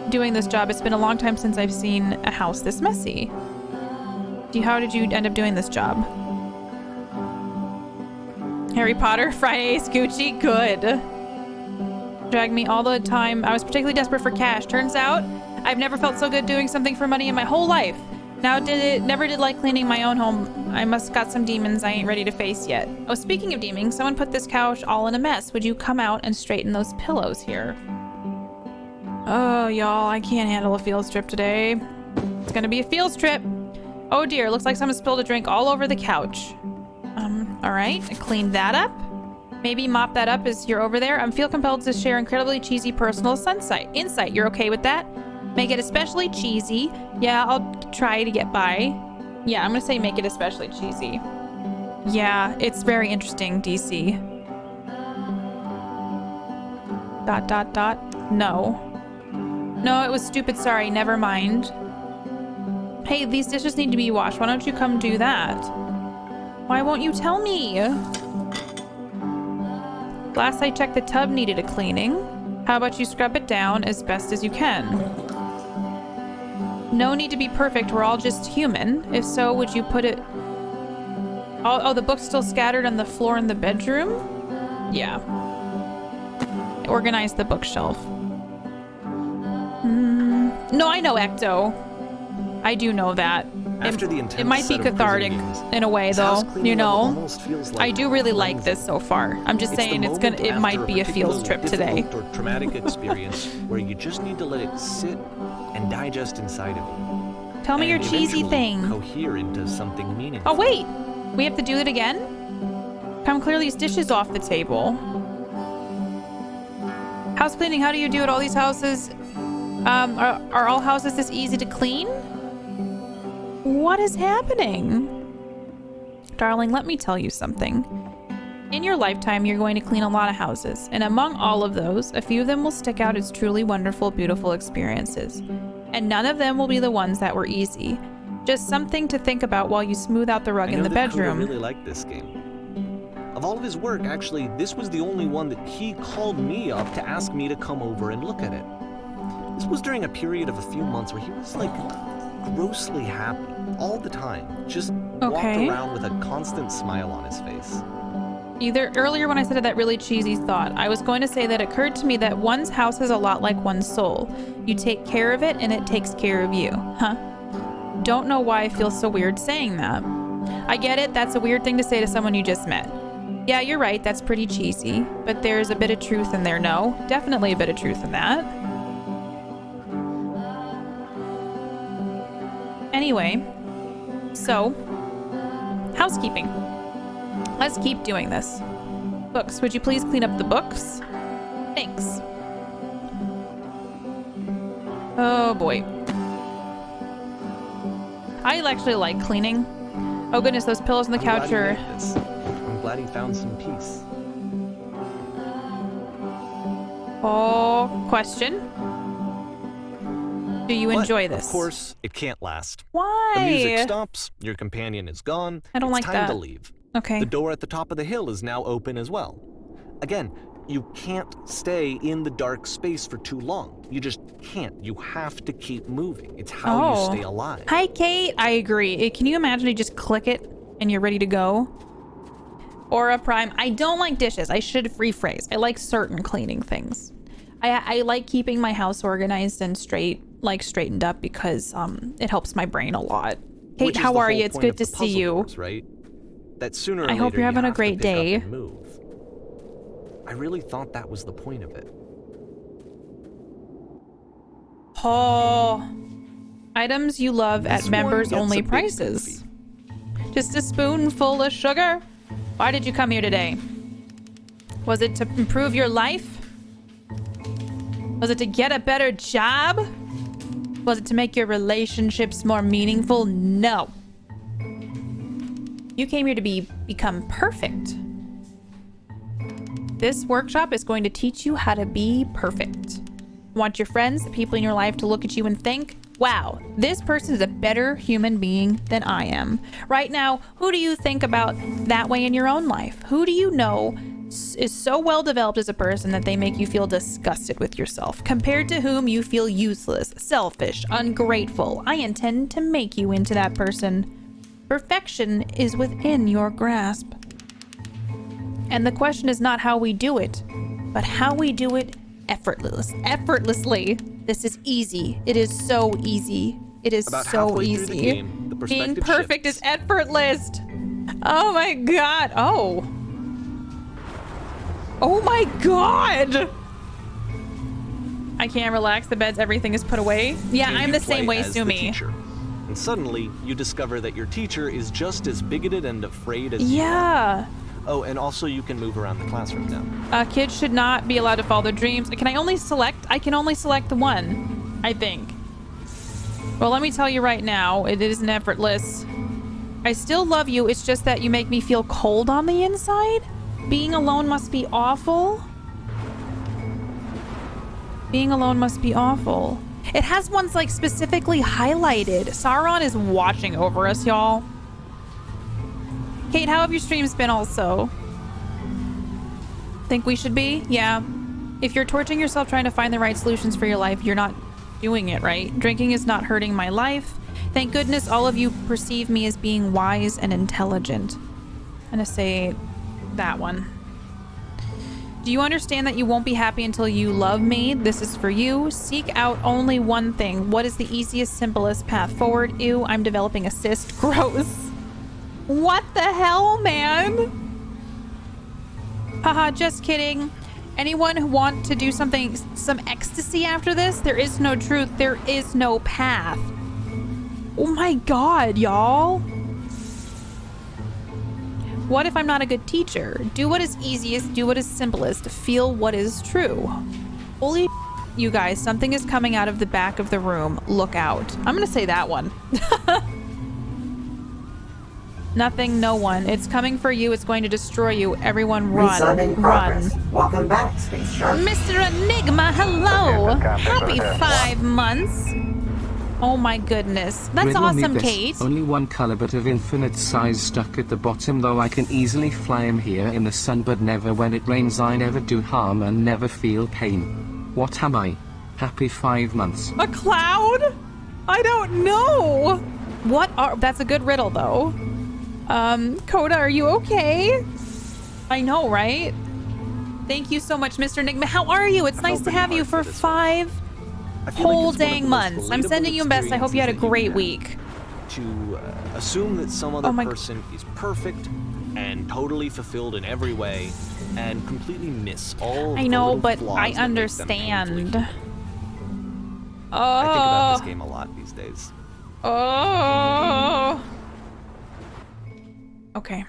doing this job? It's been a long time since I've seen a house this messy. How did you end up doing this job? Harry Potter, Friday, Scoochie, good. Dragged me all the time. I was particularly desperate for cash. Turns out, I've never felt so good doing something for money in my whole life. Never did like cleaning my own home. I must got some demons I ain't ready to face yet. Oh, speaking of demons, someone put this couch all in a mess. Would you come out and straighten those pillows here? Oh, y'all, I can't handle a field trip today. It's gonna be a field trip. Oh dear, looks like someone spilled a drink all over the couch. All right, I cleaned that up. Maybe mop that up as you're over there. I feel compelled to share incredibly cheesy personal insight. You're okay with that? Make it especially cheesy. Yeah, I'll try to get by. Yeah, I'm gonna say make it especially cheesy. Yeah, it's very interesting, DC. ... No. No, it was stupid. Sorry, never mind. Hey, these dishes need to be washed. Why don't you come do that? Why won't you tell me? Last I checked, the tub needed a cleaning. How about you scrub it down as best as you can? No need to be perfect. We're all just human. If so, would you put it... Oh, the book's still scattered on the floor in the bedroom? Yeah. Organize the bookshelf. No, I know, Ecto. I do know that. After the intense It might be set of cathartic prison games, in a way, this though. house cleaning You level know, almost feels like I do really like cleansing. this so far. I'm just saying the moment it might after be a field trip particularly today. difficult or traumatic experience where you just need to let it sit and digest inside of you. Tell me your and cheesy eventually thing. Cohere into something meaningful. Oh, wait. We have to do it again? Come clear these dishes off the table. House cleaning, how do you do it? All these houses... Are all houses this easy to clean? What is happening? Darling, let me tell you something. In your lifetime, you're going to clean a lot of houses, and among all of those, a few of them will stick out as truly wonderful, beautiful experiences. And none of them will be the ones that were easy. Just something to think about while you smooth out the rug in the bedroom. I really like this game. Of all of his work, actually, this was the only one that he called me up to ask me to come over and look at it. This was during a period of a few months where he was like grossly happy all the time. Just walked around with a constant smile on his face. Earlier when I said that really cheesy thought, I was going to say that it occurred to me that one's house is a lot like one's soul. You take care of it and it takes care of you. Huh? Don't know why I feel so weird saying that. I get it, that's a weird thing to say to someone you just met. Yeah, you're right, that's pretty cheesy, but there's a bit of truth in there, no? Definitely a bit of truth in that. Anyway, so, housekeeping. Let's keep doing this. Books, would you please clean up the books? Thanks. Oh boy. I actually like cleaning. Oh goodness, those pillows on the couch are... I'm glad he found some peace. Oh, question. Do you enjoy this? Of course, it can't last. Why? The music stops, your companion is gone. I don't like that. It's time to leave. Okay. The door at the top of the hill is now open as well. Again, you can't stay in the dark space for too long. You just can't. You have to keep moving. It's how you stay alive. Hi, Kate. I agree. Can you imagine you just click it and you're ready to go? Aura Prime. I don't like dishes. I should rephrase. I like certain cleaning things. I like keeping my house organized and straightened up because it helps my brain a lot. Kate, how are you? It's good to see you. Right? That sooner or later, I hope you're having a great day. I really thought that was the point of it. Oh, items you love at members only prices. Just a spoonful of sugar. Why did you come here today? Was it to improve your life? Was it to get a better job? Was it to make your relationships more meaningful? No. You came here to become perfect. This workshop is going to teach you how to be perfect. Want your friends, the people in your life to look at you and think, wow, this person is a better human being than I am. Right now, who do you think about that way in your own life? Who do you know is so well developed as a person that they make you feel disgusted with yourself, compared to whom you feel useless, selfish, ungrateful? I intend to make you into that person. Perfection is within your grasp. And the question is not how we do it, but how we do it effortlessly. This is easy. It is so easy. It is so easy. Being perfect is effortless. Oh my god. Oh my god. I can't relax. The beds, everything is put away. Yeah, I'm the same way, Sumi. And suddenly, you discover that your teacher is just as bigoted and afraid as you are. Yeah. Oh, and also you can move around the classroom now. Kids should not be allowed to follow their dreams. Can I only select? I can only select the one, I think. Well, let me tell you right now, it isn't effortless. I still love you. It's just that you make me feel cold on the inside. Being alone must be awful. Being alone must be awful. It has ones like specifically highlighted. Sauron is watching over us, y'all. Kate, how have your streams been also? Think we should be? Yeah. If you're torturing yourself trying to find the right solutions for your life, you're not doing it right. Drinking is not hurting my life. Thank goodness all of you perceive me as being wise and intelligent. I'm gonna say that one. Do you understand that you won't be happy until you love me? This is for you. Seek out only one thing. What is the easiest, simplest path forward? Ew, I'm developing a cyst. Gross. What the hell, man? Haha, just kidding. Anyone who want to do some ecstasy after this? There is no truth. There is no path. Oh my god, y'all. What if I'm not a good teacher? Do what is easiest, do what is simplest, feel what is true. Holy you guys, something is coming out of the back of the room. Look out. I'm gonna say that one. Nothing, no one. It's coming for you. It's going to destroy you. Everyone run. Run. Welcome back, Space Shark. Mr. Enigma, hello. Happy 5 months. Oh my goodness. That's Riddle me awesome, this. Kate. Only one color but of infinite size stuck at the bottom, though I can easily fly him here in the sun, but never when it rains. I never do harm and never feel pain. What am I? Happy 5 months. A cloud? I don't know. What are... That's a good riddle, though. Coda, are you okay? I know, right? Thank you so much, Mr. Enigma. How are you? It's nice to have you for 5 whole dang months. I'm sending you best. I hope you had a great week. To assume that some other person is perfect and totally fulfilled in every way and completely miss all I the know, little but flaws I that make them painfully understand. human. I think about this game a lot these days. Oh. Okay.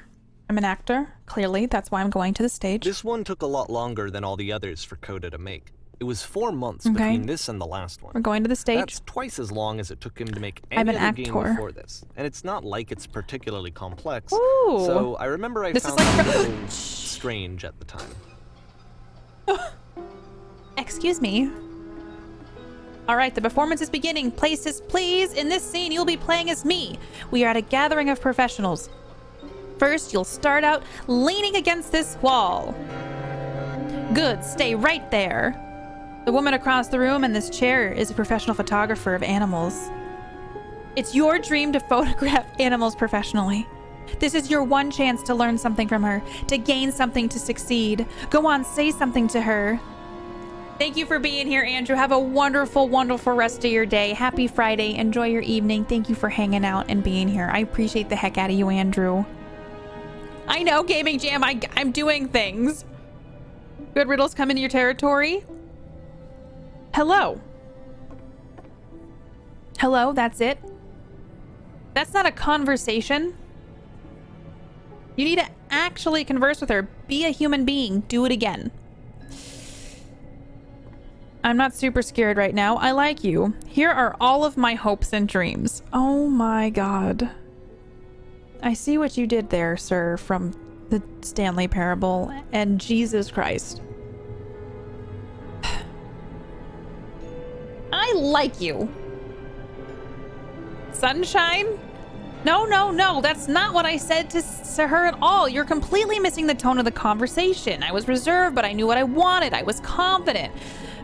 I'm an actor. Clearly, that's why I'm going to the stage. This one took a lot longer than all the others for Coda to make. It was 4 months between this and the last one. We're going to the stage. That's twice as long as it took him to make I'm any an other game actor. before this. And it's not like it's particularly complex. Ooh. So I remember I This is found like- it a little strange at the time. Excuse me. All right, the performance is beginning. Places, please. In this scene, you'll be playing as me. We are at a gathering of professionals. First, you'll start out leaning against this wall. Good, stay right there. The woman across the room in this chair is a professional photographer of animals. It's your dream to photograph animals professionally. This is your one chance to learn something from her, to gain something, to succeed. Go on, say something to her. Thank you for being here, Andrew. Have a wonderful, wonderful rest of your day. Happy Friday. Enjoy your evening. Thank you for hanging out and being here. I appreciate the heck out of you, Andrew. I know, Gaming Jam. I'm doing things. Good riddles come into your territory. Hello. Hello, that's it. That's not a conversation. You need to actually converse with her. Be a human being. Do it again. I'm not super scared right now. I like you. Here are all of my hopes and dreams. Oh my god. I see what you did there, sir, from the Stanley Parable, and Jesus Christ. I like you. Sunshine? No, no, no. That's not what I said to her at all. You're completely missing the tone of the conversation. I was reserved, but I knew what I wanted. I was confident.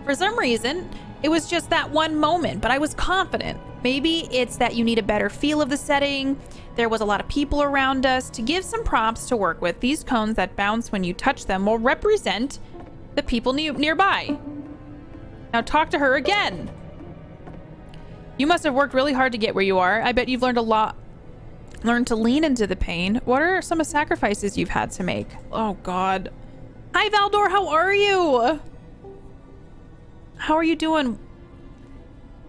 For some reason, it was just that one moment, but I was confident. Maybe it's that you need a better feel of the setting. There was a lot of people around us. To give some props to work with, these cones that bounce when you touch them will represent the people nearby. Now talk to her again. You must have worked really hard to get where you are. I bet you've learned a lot. Learned to lean into the pain. What are some of the sacrifices you've had to make? Oh, God. Hi, Valdor. How are you? How are you doing?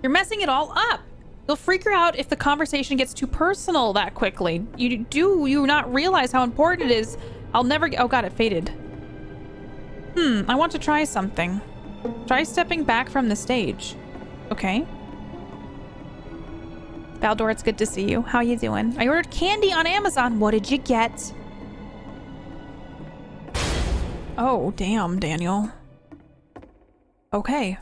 You're messing it all up. You'll freak her out if the conversation gets too personal that quickly. You not realize how important it is? I'll never get... Oh, God, it faded. I want to try something. Try stepping back from the stage. Okay. Valdor, it's good to see you. How you doing? I ordered candy on Amazon. What did you get? Oh, damn, Daniel. Okay.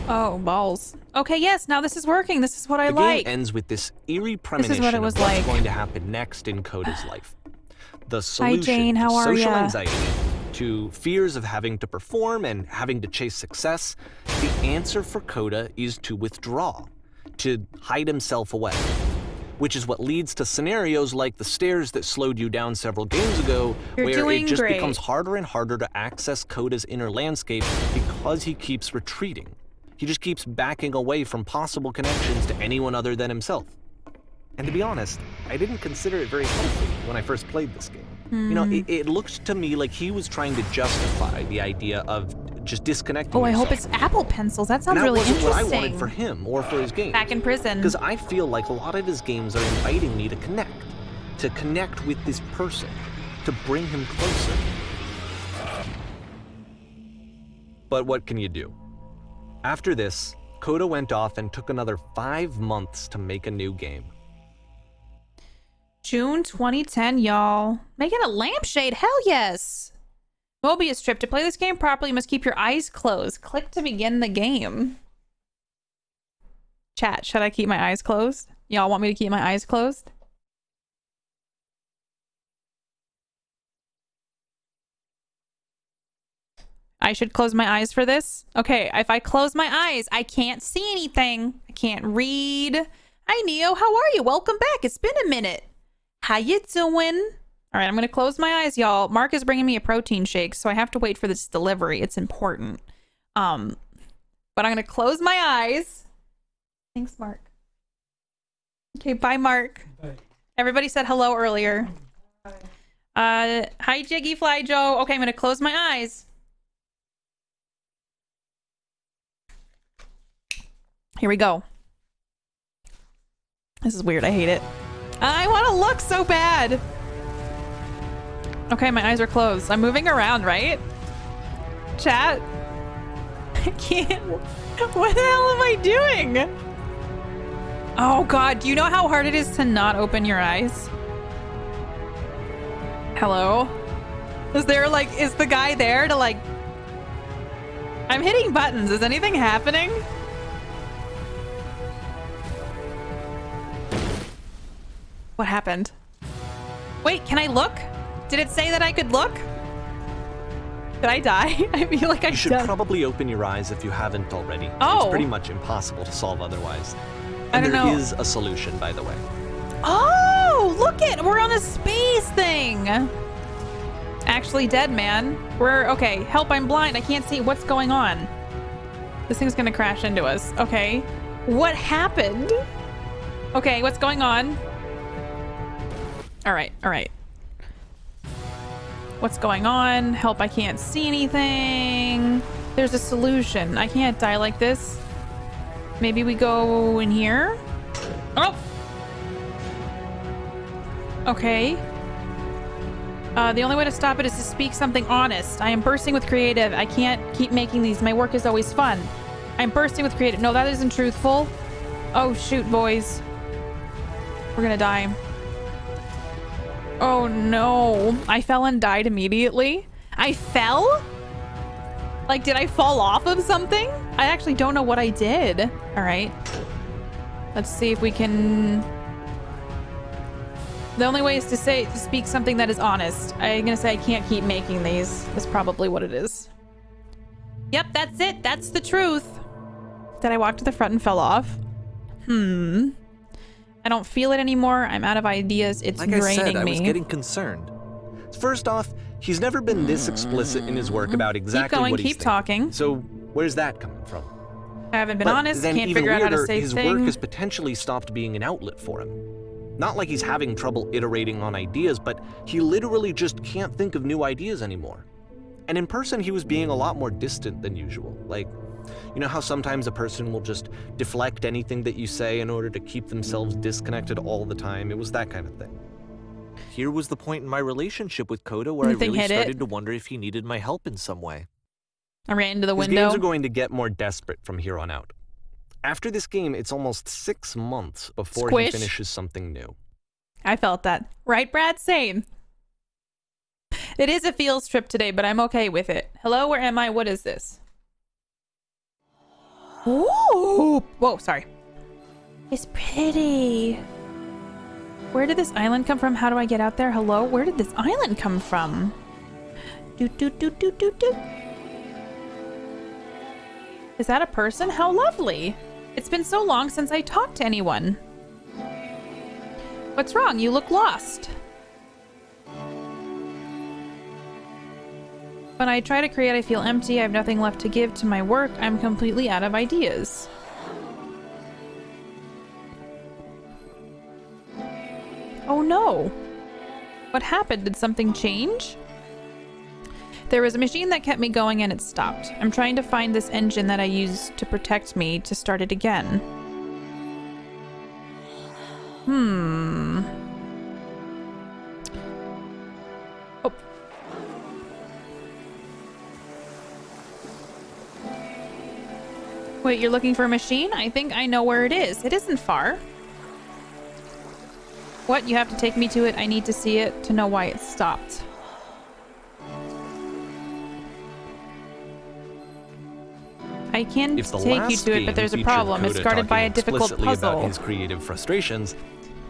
Oh, balls. Okay, yes, now this is working. This is what I like. The game ends with this eerie premonition what it of was what's like. going to happen next in Coda's life. The solution Jane, how to are social ya? anxiety, to fears of having to perform and having to chase success, the answer for Coda is to withdraw, to hide himself away. Which is what leads to scenarios like the stairs that slowed you down several games ago, You're where doing it just great. becomes harder and harder to access Coda's inner landscape because he keeps retreating. He just keeps backing away from possible connections to anyone other than himself. And to be honest, I didn't consider it very healthy when I first played this game. You know, it looked to me like he was trying to justify the idea of just disconnecting Oh, I himself. hope it's Apple Pencils. That sounds And that really wasn't interesting. what I wanted for him or for his game. Back in prison. Because I feel like a lot of his games are inviting me to connect with this person, to bring him closer. But what can you do? After this, Coda went off and took another 5 months to make a new game. June 2010, y'all. Making a lampshade? Hell yes. Mobius strip. To play this game properly, you must keep your eyes closed. Click to begin the game. Chat, should I keep my eyes closed? Y'all want me to keep my eyes closed? I should close my eyes for this? Okay, if I close my eyes, I can't see anything. I can't read. Hi, Neo. How are you? Welcome back. It's been a minute. How you doing? All right, I'm going to close my eyes, y'all. Mark is bringing me a protein shake, so I have to wait for this delivery. It's important. But I'm going to close my eyes. Thanks, Mark. Okay, bye, Mark. Bye. Everybody said hello earlier. Hi, Jiggy Fly Joe. Okay, I'm going to close my eyes. Here we go. This is weird. I hate it. I want to look so bad. Okay, my eyes are closed. I'm moving around, right? Chat? I can't. What the hell am I doing? Oh god, do you know how hard it is to not open your eyes? Hello? Is the guy there to like... I'm hitting buttons. Is anything happening? What happened? Wait, can I look? Did it say that I could look? Did I die? I feel like I should probably open your eyes if you haven't already. Oh. It's pretty much impossible to solve otherwise. I don't know. There is a solution, by the way. Oh, look it! We're on a space thing! Actually dead, man. Okay, help, I'm blind. I can't see what's going on. This thing's gonna crash into us. Okay. What happened? Okay, what's going on? Alright, alright. What's going on? Help, I can't see anything. There's a solution. I can't die like this. Maybe we go in here? Oh! Okay. The only way to stop it is to speak something honest. I am bursting with creative. I can't keep making these. My work is always fun. I'm bursting with creative. No, that isn't truthful. Oh, shoot, boys. We're gonna die. Oh, no. I fell and died immediately. I fell? Like, did I fall off of something? I actually don't know what I did. All right. Let's see if we can... The only way is to speak something that is honest. I'm gonna say I can't keep making these. That's probably what it is. Yep, that's it. That's the truth. Did I walk to the front and fell off? I don't feel it anymore. I'm out of ideas. It's draining me. Like I said, I was getting concerned. First off, he's never been this explicit in his work about exactly what he's keep talking. So where's that coming from? I haven't been honest. Can't figure out how to say his work has potentially stopped being an outlet for him. Not like he's having trouble iterating on ideas, but he literally just can't think of new ideas anymore. And in person, he was being a lot more distant than usual. Like, you know how sometimes a person will just deflect anything that you say in order to keep themselves disconnected all the time? It was that kind of thing. Here was the point in my relationship with Coda where I really started to wonder if he needed my help in some way. I ran into the window. His games are going to get more desperate from here on out. After this game, it's almost 6 months before he finishes something new. I felt that. Right, Brad? Same. It is a field trip today, but I'm okay with it. Hello, where am I? What is this? Ooh! Whoa, sorry. It's pretty. Where did this island come from? How do I get out there? Hello? Where did this island come from? Doot, doot, doot, doot, doot, doot. Is that a person? How lovely. It's been so long since I talked to anyone. What's wrong? You look lost. When I try to create, I feel empty. I have nothing left to give to my work. I'm completely out of ideas. Oh no. What happened? Did something change? There was a machine that kept me going and it stopped. I'm trying to find this engine that I used to protect me to start it again. Oh. Wait, you're looking for a machine? I think I know where it is. It isn't far. What? You have to take me to it? I need to see it to know why it stopped. I can If the take you last to it, game but there's a featured problem. It's Coda guarded by a talking difficult explicitly about puzzle. his creative frustrations,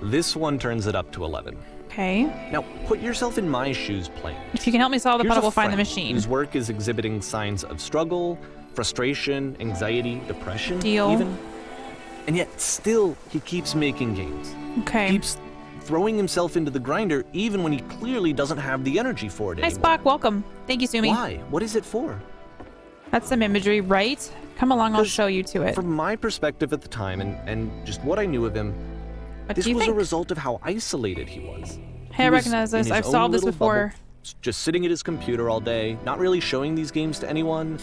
this one turns it up to 11. Okay. Now, put yourself in my shoes playing. If you can help me solve the Here's puzzle, a we'll find the friend machine. whose work is exhibiting signs of struggle, frustration, anxiety, depression, Deal. even. And yet, still, he keeps making games. Okay. Keeps throwing himself into the grinder even when he clearly doesn't have the energy for it Hi, anymore. Spock. Welcome. Thank you, Sumi. Why? What is it for? That's some imagery, right? Come along, I'll 'Cause show you to it. From my perspective at the time and just what I knew of him, What this do you was a think? result of how isolated he was. Hey, He I was recognize in this. his I've own solved this little before. bubble, just sitting at his computer all day, not really showing these games to anyone,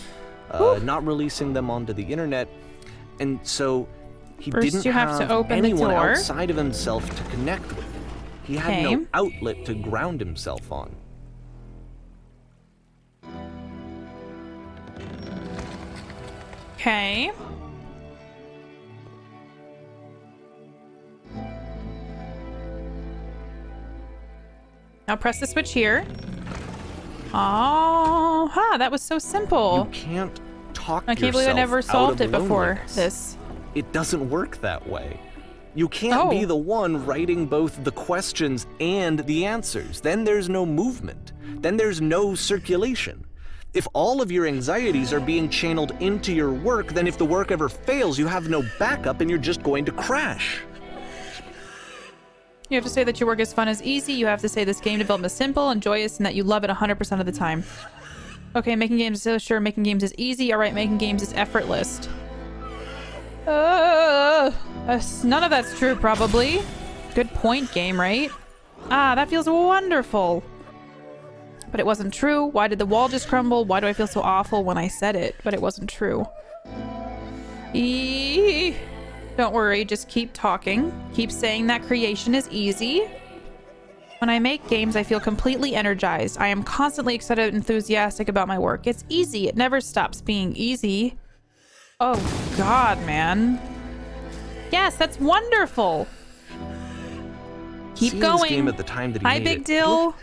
not releasing them onto the internet, and so he First, didn't you have to open the anyone door. outside of himself to connect with. He had Okay. no outlet to ground himself on. Okay. Now press the switch here. Oh, that was so simple. You can't talk I can't believe I yourself never out solved of it before loneliness. this. It doesn't work that way. You can't be Oh. the one writing both the questions and the answers. Then there's no movement. Then there's no circulation. If all of your anxieties are being channeled into your work, then if the work ever fails, you have no backup and you're just going to crash. You have to say that your work is fun is easy. You have to say this game development is simple and joyous and that you love it 100% of the time. Okay, making games is sure. Making games is easy. All right, making games is effortless. None of that's true, probably. Good point, game, right? That feels wonderful. But it wasn't true. Why did the wall just crumble? Why do I feel so awful when I said it? But it wasn't true. Don't worry, just keep talking. Keep saying that creation is easy. When I make games, I feel completely energized. I am constantly excited and enthusiastic about my work. It's easy. It never stops being easy. Oh, God, man. Yes, that's wonderful. Keep Seeing going. This game at the time that he Hi, made Big it Dill. looked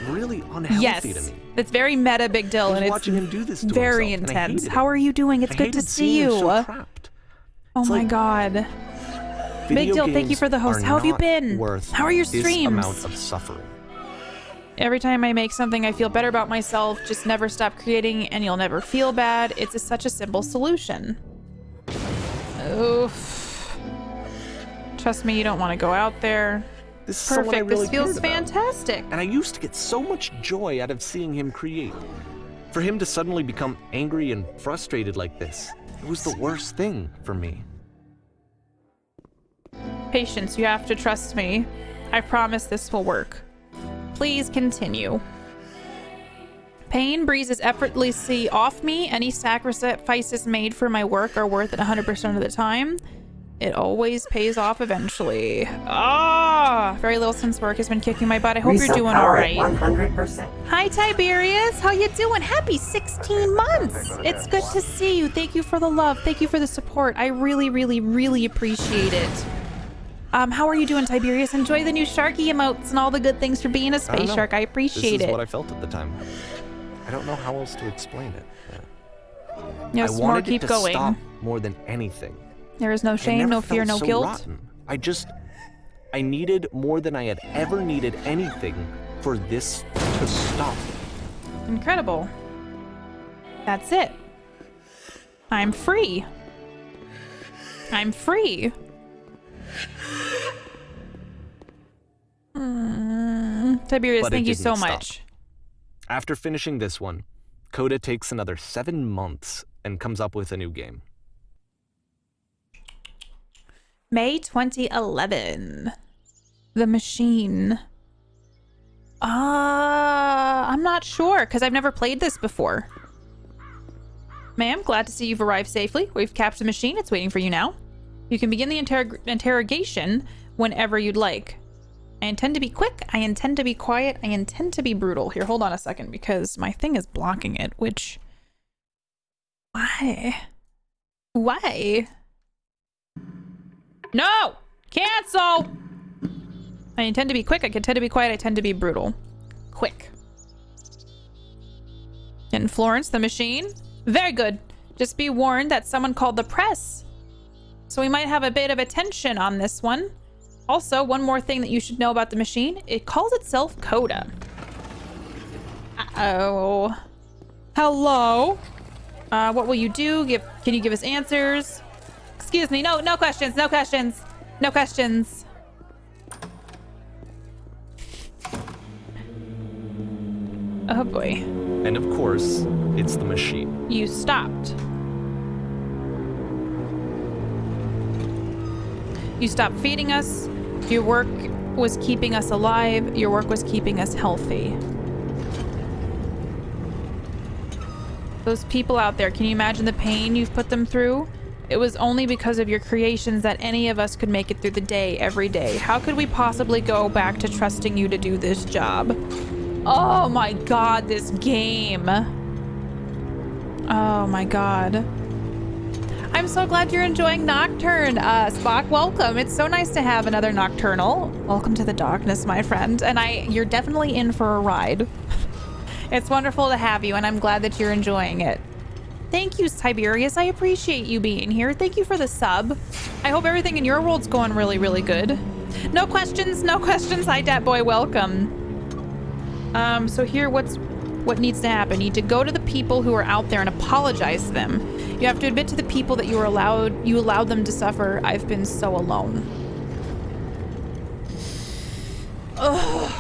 really unhealthy Yes, to me. it's very meta, Big Dill, I was and it's watching him do this to very himself, and I intense. hated How it. are you doing? It's I good to hated see seeing him you. so trapped. Oh It's my like, God. Big video Dill, thank you games for the host. are How have you not been? worth How are your this streams? amount of suffering. Every time I make something, I feel better about myself. Just never stop creating, and you'll never feel bad. It's such a simple solution. Oof. Trust me, you don't want to go out there. This is someone I Perfect. really This feels cared about. fantastic. And I used to get so much joy out of seeing him create. For him to suddenly become angry and frustrated like this, it was the worst thing for me. Patience, you have to trust me. I promise this will work. Please continue. Pain breezes effortlessly off me. Any sacrifices made for my work are worth it 100% of the time. It always pays off eventually. Very little since work has been kicking my butt. I hope you're Reset doing power all at right. 100%. Hi, Tiberius. How you doing? Happy 16 months. It's good to see you. Thank you for the love. Thank you for the support. I really, really, really appreciate it. How are you doing, Tiberius? Enjoy the new Sharky emotes and all the good things for being a I don't space know. shark. I appreciate This is it. what I felt at the time. I don't know how else to explain it. Yes, I more wanted keep it to going. stop more than anything. There is no I shame, never no fear, felt no so guilt. rotten. I needed more than I had ever needed anything for this to stop. Incredible. That's it. I'm free. I'm free. Tiberius, But it thank you so didn't stop. much. After finishing this one, Coda takes another 7 months and comes up with a new game. May 2011. The Machine. I'm not sure because I've never played this before. Ma'am, glad to see you've arrived safely. We've captured the machine. It's waiting for you now. You can begin the interrogation whenever you'd like. I intend to be quick. I intend to be quiet. I intend to be brutal. Here, hold on a second because my thing is blocking it, which... Why? Why? No! Cancel! I intend to be quick. I intend to be quiet. I tend to be brutal. Quick. In Florence, the machine. Very good. Just be warned that someone called the press. So we might have a bit of attention on this one. Also, one more thing that you should know about the machine. It calls itself Coda. Uh-oh. Hello? What will you do? Can you give us answers? Excuse me. No questions. No questions. No questions. Oh boy. And of course, it's the machine. You stopped. You stopped feeding us. Your work was keeping us alive. Your work was keeping us healthy. Those people out there, can you imagine the pain you've put them through? It was only because of your creations that any of us could make it through the day every day. How could we possibly go back to trusting you to do this job? Oh my god, this game. Oh my god. I'm so glad you're enjoying Nocturne, Spock. Welcome. It's so nice to have another Nocturnal. Welcome to the darkness, my friend. And you're definitely in for a ride. It's wonderful to have you, and I'm glad that you're enjoying it. Thank you, Tiberius. I appreciate you being here. Thank you for the sub. I hope everything in your world's going really, really good. No questions, no questions. Hi, Dat Boy. Welcome. So here, what needs to happen? You need to go to the people who are out there and apologize to them. You have to admit to the people that you allowed them to suffer. I've been so alone. Ugh.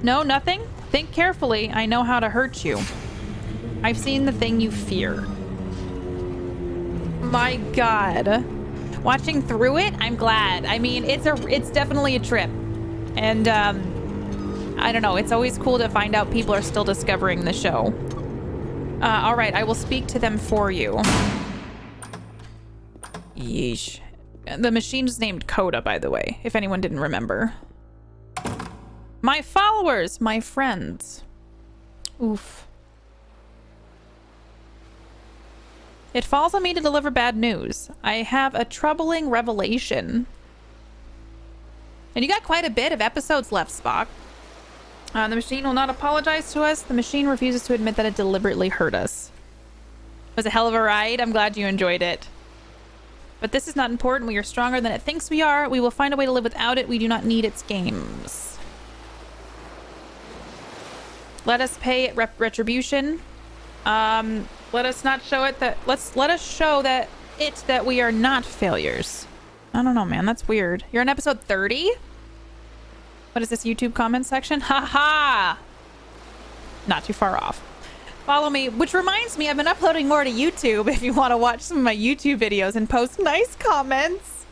No, nothing? Think carefully. I know how to hurt you. I've seen the thing you fear. My god. Watching through it, I'm glad. I mean, it's definitely a trip. And I don't know, it's always cool to find out people are still discovering the show. All right, I will speak to them for you. Yeesh. The machine's named Coda, by the way, if anyone didn't remember. My followers, my friends. Oof. It falls on me to deliver bad news. I have a troubling revelation. And you got quite a bit of episodes left, Spock. The machine will not apologize to us. The machine refuses to admit that it deliberately hurt us. It was a hell of a ride. I'm glad you enjoyed it. But this is not important. We are stronger than it thinks we are. We will find a way to live without it. We do not need its games. Let us pay it retribution. Let us not show it that... Let us show that we are not failures. I don't know, man. That's weird. You're on episode 30? What is this YouTube comment section? Haha! Not too far off. Follow me, which reminds me, I've been uploading more to YouTube if you want to watch some of my YouTube videos and post nice comments.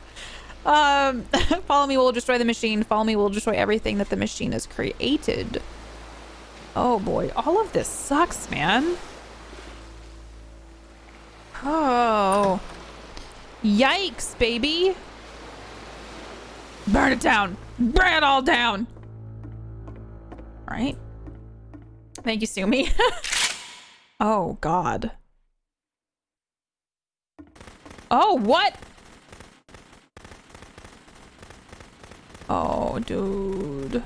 Follow me, we'll destroy the machine. Follow me, we'll destroy everything that the machine has created. Oh boy, all of this sucks, man. Oh. Yikes, baby. Burn it down. Burn it all down. All right. Thank you, Sumi. Oh, God. Oh, what? Oh, dude.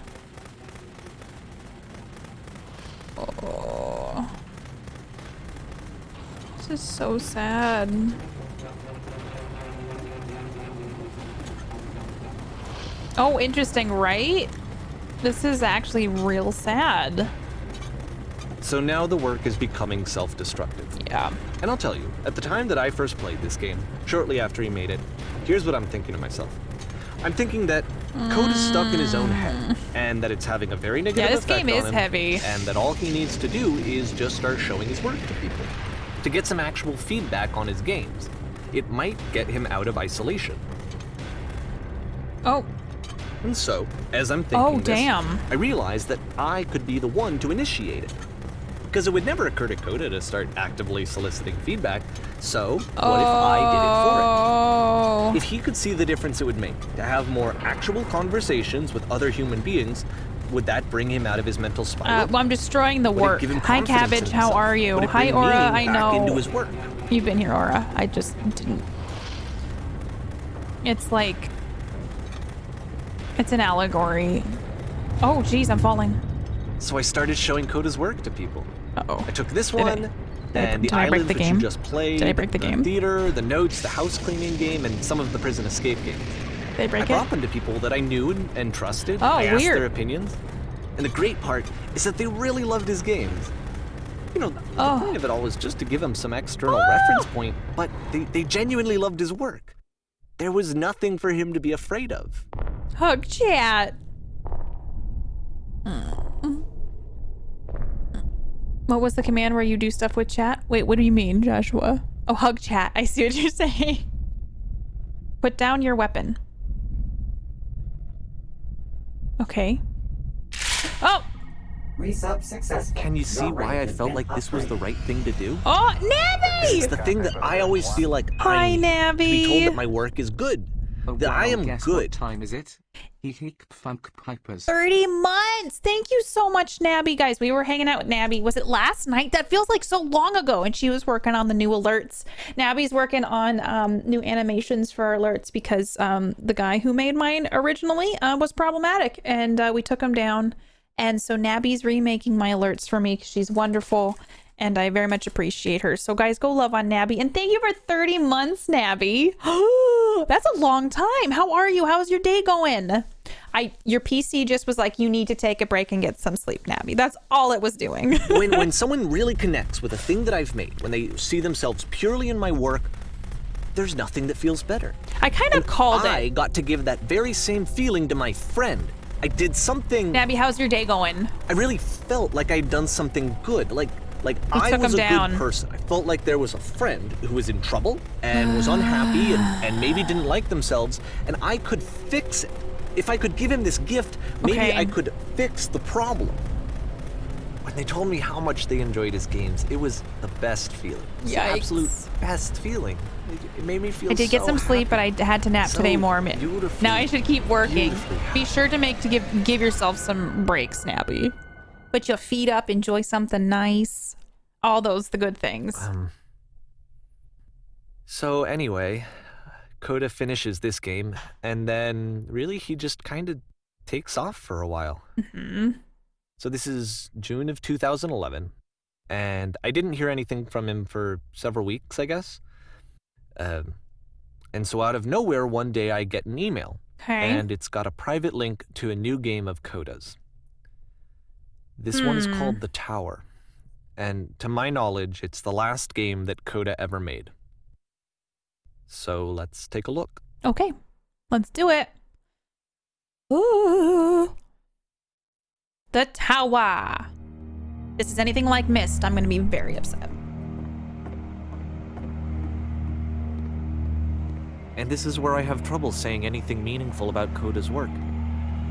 Oh. This is so sad. Oh, interesting, right? This is actually real sad. So now the work is becoming self-destructive. Yeah. And I'll tell you, at the time that I first played this game, shortly after he made it, here's what I'm thinking to myself. I'm thinking that Code is stuck in his own head, and that it's having a very negative effect on him. Yeah, this game is heavy. And that all he needs to do is just start showing his work to people, to get some actual feedback on his games. It might get him out of isolation. Oh. And so, as I'm thinking damn. I realized that I could be the one to initiate it. Because it would never occur to Coda to start actively soliciting feedback, so what if I did it for him? If he could see the difference it would make to have more actual conversations with other human beings, would that bring him out of his mental spiral? Well, I'm destroying the work. Hi, Cabbage. How are you? Hi, Aura. I know. Into his work? You've been here, Aura. I just didn't. It's like... It's an allegory. Oh, geez, I'm falling. So I started showing Coda's work to people. Uh-oh. I took this Did I- one, and the did I break islands the that game? you just played, Did I break the game? theater, the notes, the house cleaning game, and some of the prison escape games. They I break brought it? them to people that I knew and trusted. Oh, I asked weird. their opinions. And the great part is that they really loved his games. You know, the point of it all was just to give him some external reference point, but they genuinely loved his work. There was nothing for him to be afraid of. Hug chat. What was the command where you do stuff with chat? Wait, what do you mean, Joshua? Oh, hug chat. I see what you're saying. Put down your weapon. Okay. Oh! Resub successful. Can you see why I felt like this was the right thing to do? Oh, Nabby! It's the thing that I always feel like Hi, I need to be told Nabby. that my work is good. Oh, That I wow, am guess what good. time is it? He funk pipers. 30 months. Thank you so much, Nabby. Guys, we were hanging out with Nabby. Was it last night? That feels like so long ago. And she was working on the new alerts. Nabby's working on new animations for our alerts because the guy who made mine originally was problematic. And we took him down. And so Nabby's remaking my alerts for me because she's wonderful. And I very much appreciate her. So guys, go love on Nabby. And thank you for 30 months, Nabby. That's a long time. How are you? How's your day going? Your PC just was like, you need to take a break and get some sleep, Nabby. That's all it was doing. when someone really connects with a thing that I've made, when they see themselves purely in my work, there's nothing that feels better. I kind of called I it. got to give that very same feeling to my friend. I did something. Nabby, how's your day going? I really felt like I'd done something good. Like I took was him a down. good person. I felt like there was a friend who was in trouble and was unhappy and maybe didn't like themselves, and I could fix it. If I could give him this gift, maybe Okay. I could fix the problem. When they told me how much they enjoyed his games, it was the best feeling. It was the Yikes. absolute best feeling. It made me feel I did get so some sleep, but I had to nap So today more. beautifully, Now I should keep working. beautifully Be sure to give yourself some breaks, Nabby. Put your feet up, enjoy something nice. All the good things. So anyway, Coda finishes this game, and then really he just kind of takes off for a while. So this is June of 2011, and I didn't hear anything from him for several weeks, I guess. And so out of nowhere, one day I get an email, Okay. and it's got a private link to a new game of Coda's. This one is called The Tower, and to my knowledge, it's the last game that Coda ever made. So let's take a look. Okay, let's do it. Ooh. The Tower. If this is anything like Myst, I'm going to be very upset. And this is where I have trouble saying anything meaningful about Coda's work.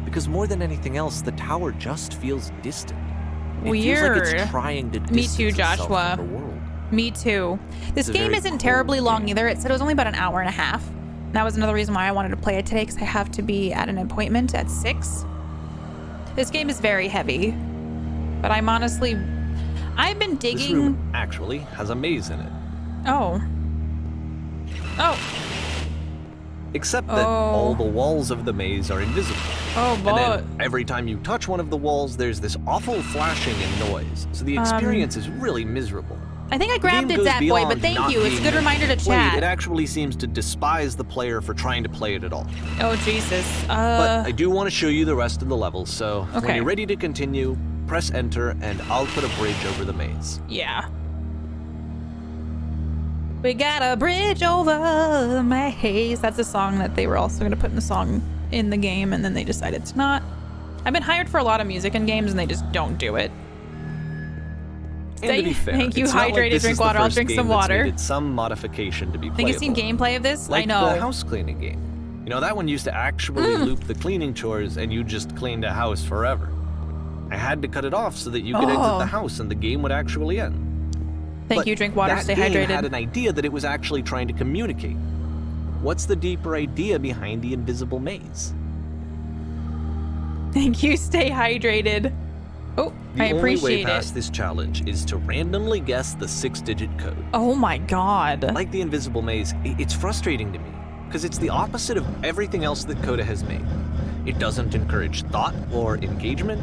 Because more than anything else, The Tower just feels distant. It feels like Weird. it's trying to Me distance too, itself Joshua. from the world. Me too. This It's a game very isn't terribly cold long game. either. It said it was only about an hour and a half. That was another reason why I wanted to play it today, because I have to be at an appointment at 6. This game is very heavy. But I've been This digging. room actually has a maze in it. Oh. Oh. Except that all the walls of the maze are invisible. Oh, And boy. then every time you touch one of the walls, there's this awful flashing and noise. So the experience is really miserable. I think I The grabbed game it, goes Zach Boy, but beyond thank not you. It's a being good reminder to played. It chat. actually seems to despise the player for trying to play it at all. Oh, Jesus. But I do want to show you the rest of the levels, so when Okay. you're ready to continue, press enter and I'll put a bridge over the maze. Yeah. We got a bridge over the maze. That's a song that they were also going to put in the song in the game, and then they decided to not. I've been hired for a lot of music in games, and they just don't do it. And to be fair, Thank you. it's not like Hydrated, this drink is the water. I'll first drink game some that's water. needed some modification to be Think playable. you've seen gameplay of this? Like I know. the house cleaning game. You know, that one used to actually loop the cleaning chores and you just cleaned a house forever. I had to cut it off so that you could exit the house and the game would actually end. Thank But you. Drink water. that Stay game hydrated. had an idea that it was actually trying to communicate. What's the deeper idea behind the invisible maze? Thank you. Stay hydrated. Oh, The I only appreciate way it. past this challenge is to randomly guess the 6-digit code. Oh my God. Like the invisible maze, it's frustrating to me because it's the opposite of everything else that Coda has made. It doesn't encourage thought or engagement.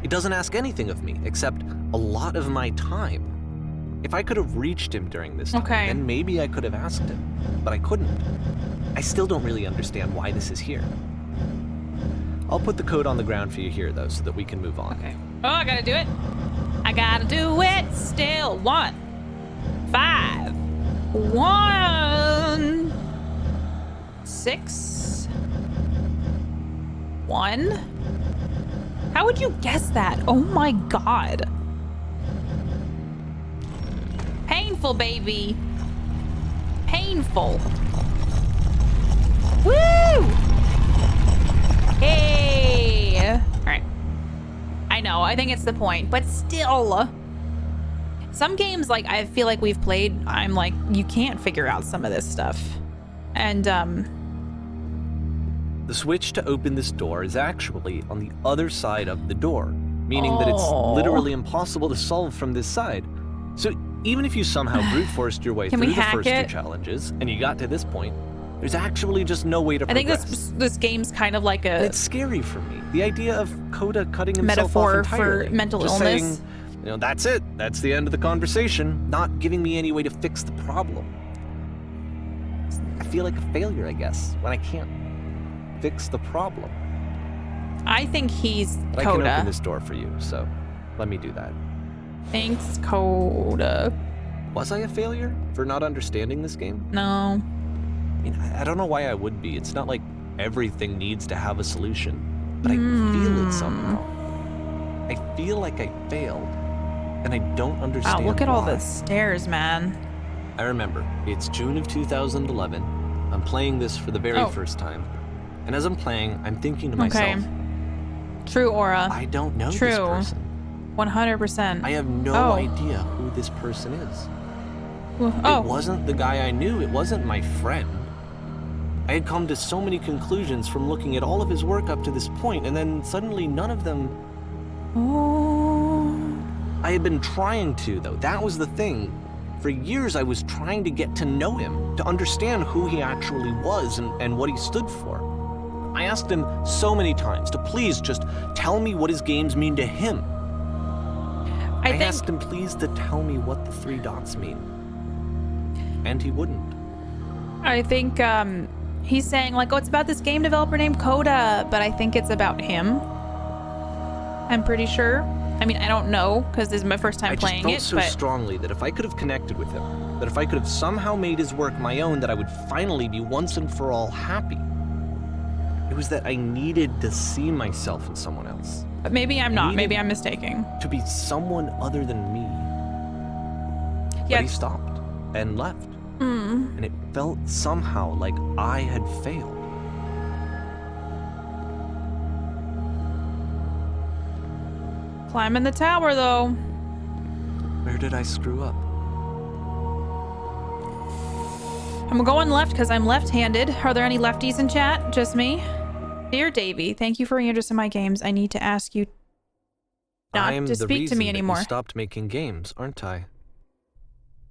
It doesn't ask anything of me except a lot of my time. If I could have reached him during this time, Okay. then maybe I could have asked him, but I couldn't. I still don't really understand why this is here. I'll put the code on the ground for you here, though, so that we can move on. Okay. Oh, I gotta do it. I gotta do it still. 1, 5, 1, 6, 1. How would you guess that? Oh my god. Painful, baby. Painful. Woo! Hey! Alright. I know, I think it's the point, but still. Some games, like, I feel like we've played, I'm like, you can't figure out some of this stuff. And, The switch to open this door is actually on the other side of the door, meaning that it's Oh. literally impossible to solve from this side. So even if you somehow brute forced your way Can through we the hack first it? 2 challenges, and you got to this point, there's actually just no way to I think progress. this game's kind of like a It's scary for me. The idea of Coda cutting himself metaphor off for entirely. mental Just illness. saying, that's it. That's the end of the conversation. Not giving me any way to fix the problem. I feel like a failure, I guess, when I can't fix the problem. I think he's But I can open Coda. this door for you, so let me do that. Thanks, Coda. Was I a failure for not understanding this game? No. I mean, I don't know why I would be. It's not like everything needs to have a solution, but I feel it somehow. I feel like I failed, and I don't understand Wow, look at all why. the stairs, man. I remember, it's June of 2011. I'm playing this for the very Oh. first time, and as I'm playing, I'm thinking to Okay. myself, True aura. I don't know this True. person. 100%. I have no Oh. idea who this person is. It Oh, wasn't the guy I knew. It wasn't my friend. I had come to so many conclusions from looking at all of his work up to this point, and then suddenly none of them... oh. I had been trying to, though. That was the thing. For years, I was trying to get to know him, to understand who he actually was and what he stood for. I asked him so many times to please just tell me what his games mean to him. I think asked him please to tell me what the 3 dots mean. And he wouldn't. he's saying like, oh, it's about this game developer named Coda, but I think it's about him. I'm pretty sure. I mean, I don't know because this is my first time I just playing felt it, so but strongly that if I could have connected with him, that if I could have somehow made his work my own, that I would finally be once and for all happy. It was that I needed to see myself in someone else, maybe I'm not. needed- Maybe I'm mistaken. to be someone other than me. Yeah. But he stopped and left. And it felt somehow like I had failed. Climbing the tower though. Where did I screw up? I'm going left because I'm left-handed. Are there any lefties in chat? Just me? Dear Davey, thank you for your interest in my games. I need to ask you not I'm to the speak to reason me that anymore. You stopped making games, aren't I?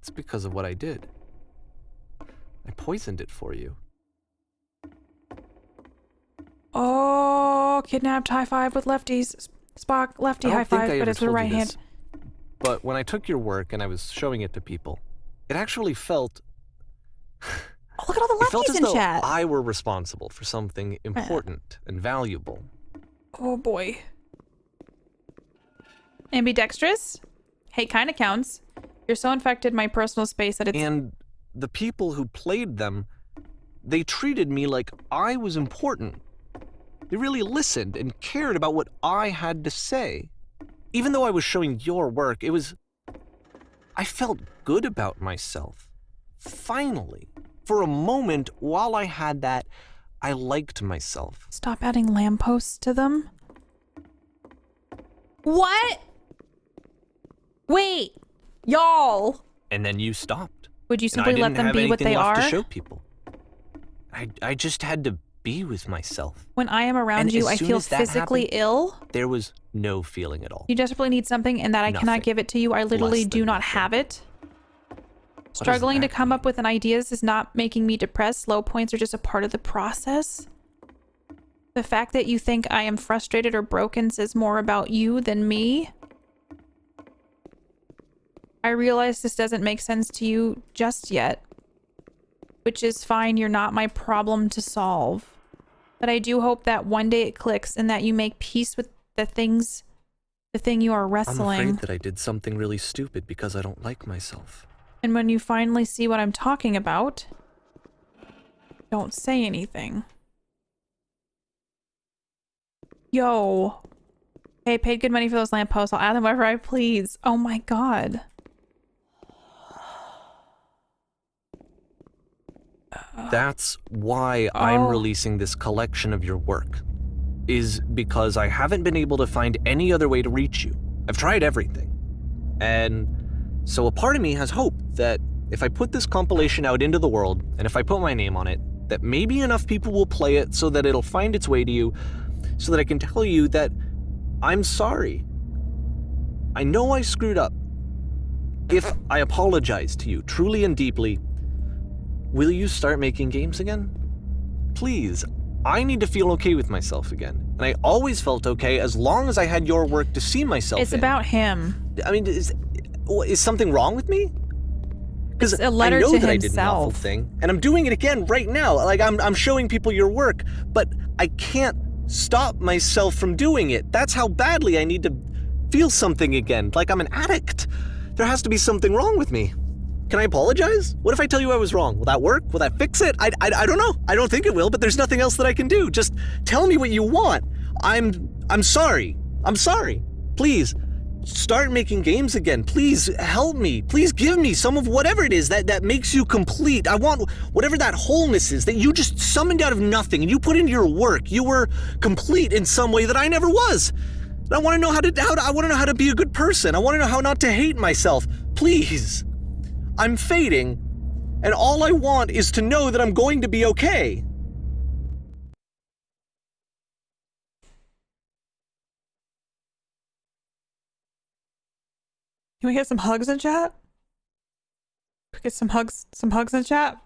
It's because of what I did. I poisoned it for you. Oh, kidnapped high five with lefties. Spock, lefty I don't high think five, I but ever it's with the told right you hand. this, but when I took your work and I was showing it to people, it actually felt... Oh, look at all It the felt lefties as in though chat. I were responsible for something important and valuable. Oh boy. Ambidextrous? Hey, kinda counts. You're so infected my personal space that it's... And the people who played them, they treated me like I was important. They really listened and cared about what I had to say. Even though I was showing your work, it was... I felt good about myself. Finally. For a moment, while I had that, I liked myself. Stop adding lampposts to them. What? Wait. Y'all. And then you stopped. Would you And I simply let didn't them have be what anything they left are? to show people. I just had to be with myself. When I am around And you, as I soon feel as that physically happened, ill. There was no feeling at all. You desperately need something and that I Nothing. cannot give it to you. I literally Less do than not nothing. have it. Struggling to that come mean? up with an ideas is not making me depressed. Low points are just a part of the process. The fact that you think I am frustrated or broken says more about you than me. I realize this doesn't make sense to you just yet, which is fine. You're not my problem to solve. But I do hope that one day it clicks and that you make peace with the thing you are I'm wrestling. afraid that I did something really stupid because I don't like myself. And when you finally see what I'm talking about, don't say anything. Yo. Hey, paid good money for those lampposts. I'll add them wherever I please. Oh my god. That's why I'm Oh. releasing this collection of your work. Is because I haven't been able to find any other way to reach you. I've tried everything. And so a part of me has hope that if I put this compilation out into the world, and if I put my name on it, that maybe enough people will play it so that it'll find its way to you, so that I can tell you that I'm sorry. I know I screwed up. If I apologize to you truly and deeply, will you start making games again? Please, I need to feel okay with myself again. And I always felt okay as long as I had your work to see myself It's in. about him. I mean, is something wrong with me? Because It's a letter I know to that I did an awful himself. thing, and I'm doing it again right now. Like I'm showing people your work, but I can't stop myself from doing it. That's how badly I need to feel something again. Like I'm an addict. There has to be something wrong with me. Can I apologize? What if I tell you I was wrong? Will that work? Will that fix it? I don't know. I don't think it will, but there's nothing else that I can do. Just tell me what you want. I'm sorry. I'm sorry. Please, start making games again. Please help me. Please give me some of whatever it is that makes you complete. I want whatever that wholeness is that you just summoned out of nothing and you put into your work. You were complete in some way that I never was. And I want to know I want to know how to be a good person. I want to know how not to hate myself. Please. I'm fading, and all I want is to know that I'm going to be okay. Can we get some hugs in chat? Can we get some hugs in chat?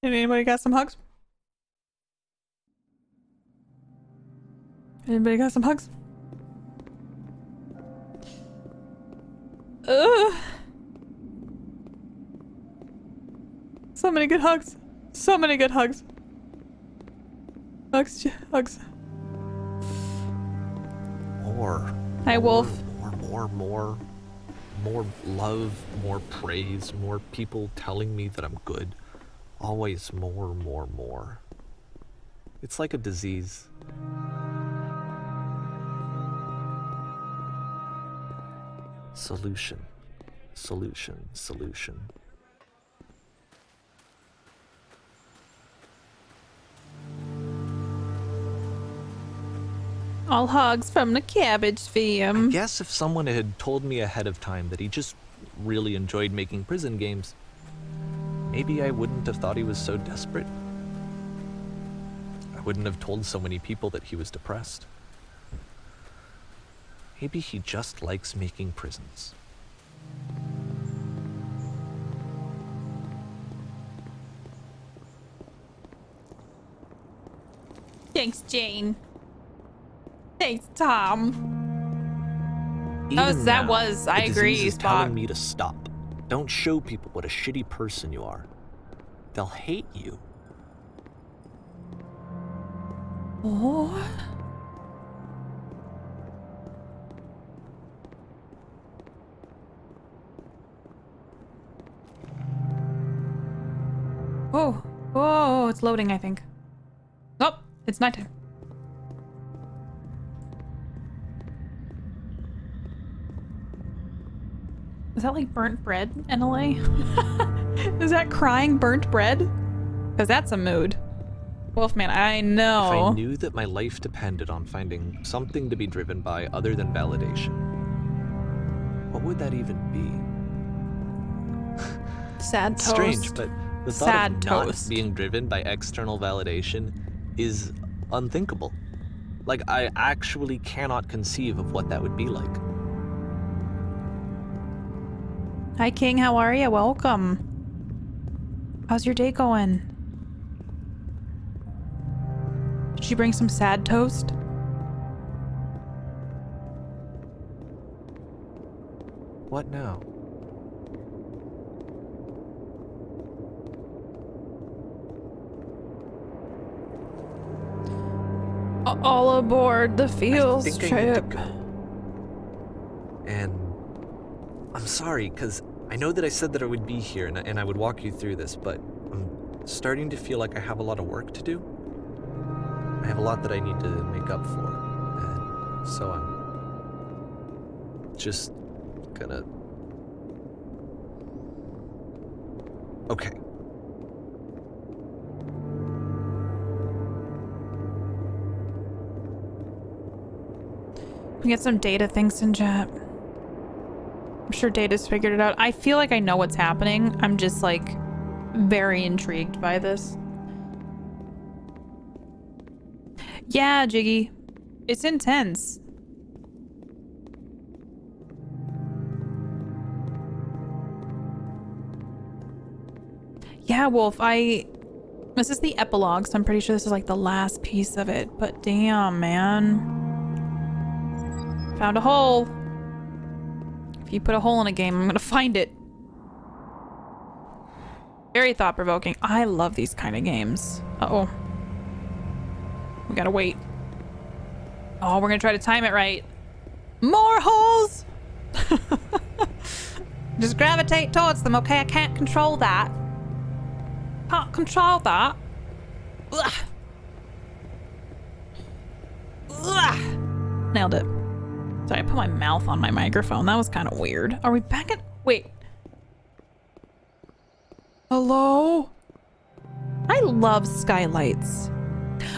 Anybody got some hugs? Anybody got some hugs? Ugh. So many good hugs. So many good hugs. Hugs. More. Hi, Wolf. More love, more praise, more people telling me that I'm good. Always more. It's like a disease. Solution. All hugs from the cabbage fam. I guess if someone had told me ahead of time that he just really enjoyed making prison games, maybe I wouldn't have thought he was so desperate. I wouldn't have told so many people that he was depressed. Maybe he just likes making prisons. Thanks, Jane. Thanks, Tom. Even that now, was, I the agree, disease is Spock. telling me to stop. Don't show people what a shitty person you are. They'll hate you. Oh. Oh, it's loading, I think. Oh, it's nighttime. Is that like burnt bread, NLA? Is that crying burnt bread? Because that's a mood. Wolfman, I know. If I knew that my life depended on finding something to be driven by other than validation, what would that even be? Sad It's toast. strange, but the thought Sad of not toast. being driven by external validation is unthinkable. Like, I actually cannot conceive of what that would be like. Hi, King. How are you? Welcome. How's your day going? Did you bring some sad toast? What now? All aboard the fields I think I trip. need to go. And I'm sorry, because I know that I said that I would be here and I would walk you through this, but I'm starting to feel like I have a lot of work to do. I have a lot that I need to make up for, and so I'm just gonna... Okay. We get some Data things in chat. I'm sure Data's figured it out. I feel like I know what's happening. I'm just like very intrigued by this. Yeah, Jiggy. It's intense. Yeah, Wolf, this is the epilogue, so I'm pretty sure this is like the last piece of it. But damn, man. Found a hole. If you put a hole in a game, I'm gonna find it. Very thought-provoking. I love these kind of games. Uh-oh. We gotta wait. Oh, we're gonna try to time it right. More holes! Just gravitate towards them, okay? I can't control that. Can't control that. Ugh. Ugh. Nailed it. Sorry, I put my mouth on my microphone. That was kind of weird. Are we back at... Wait. Hello? I love skylights.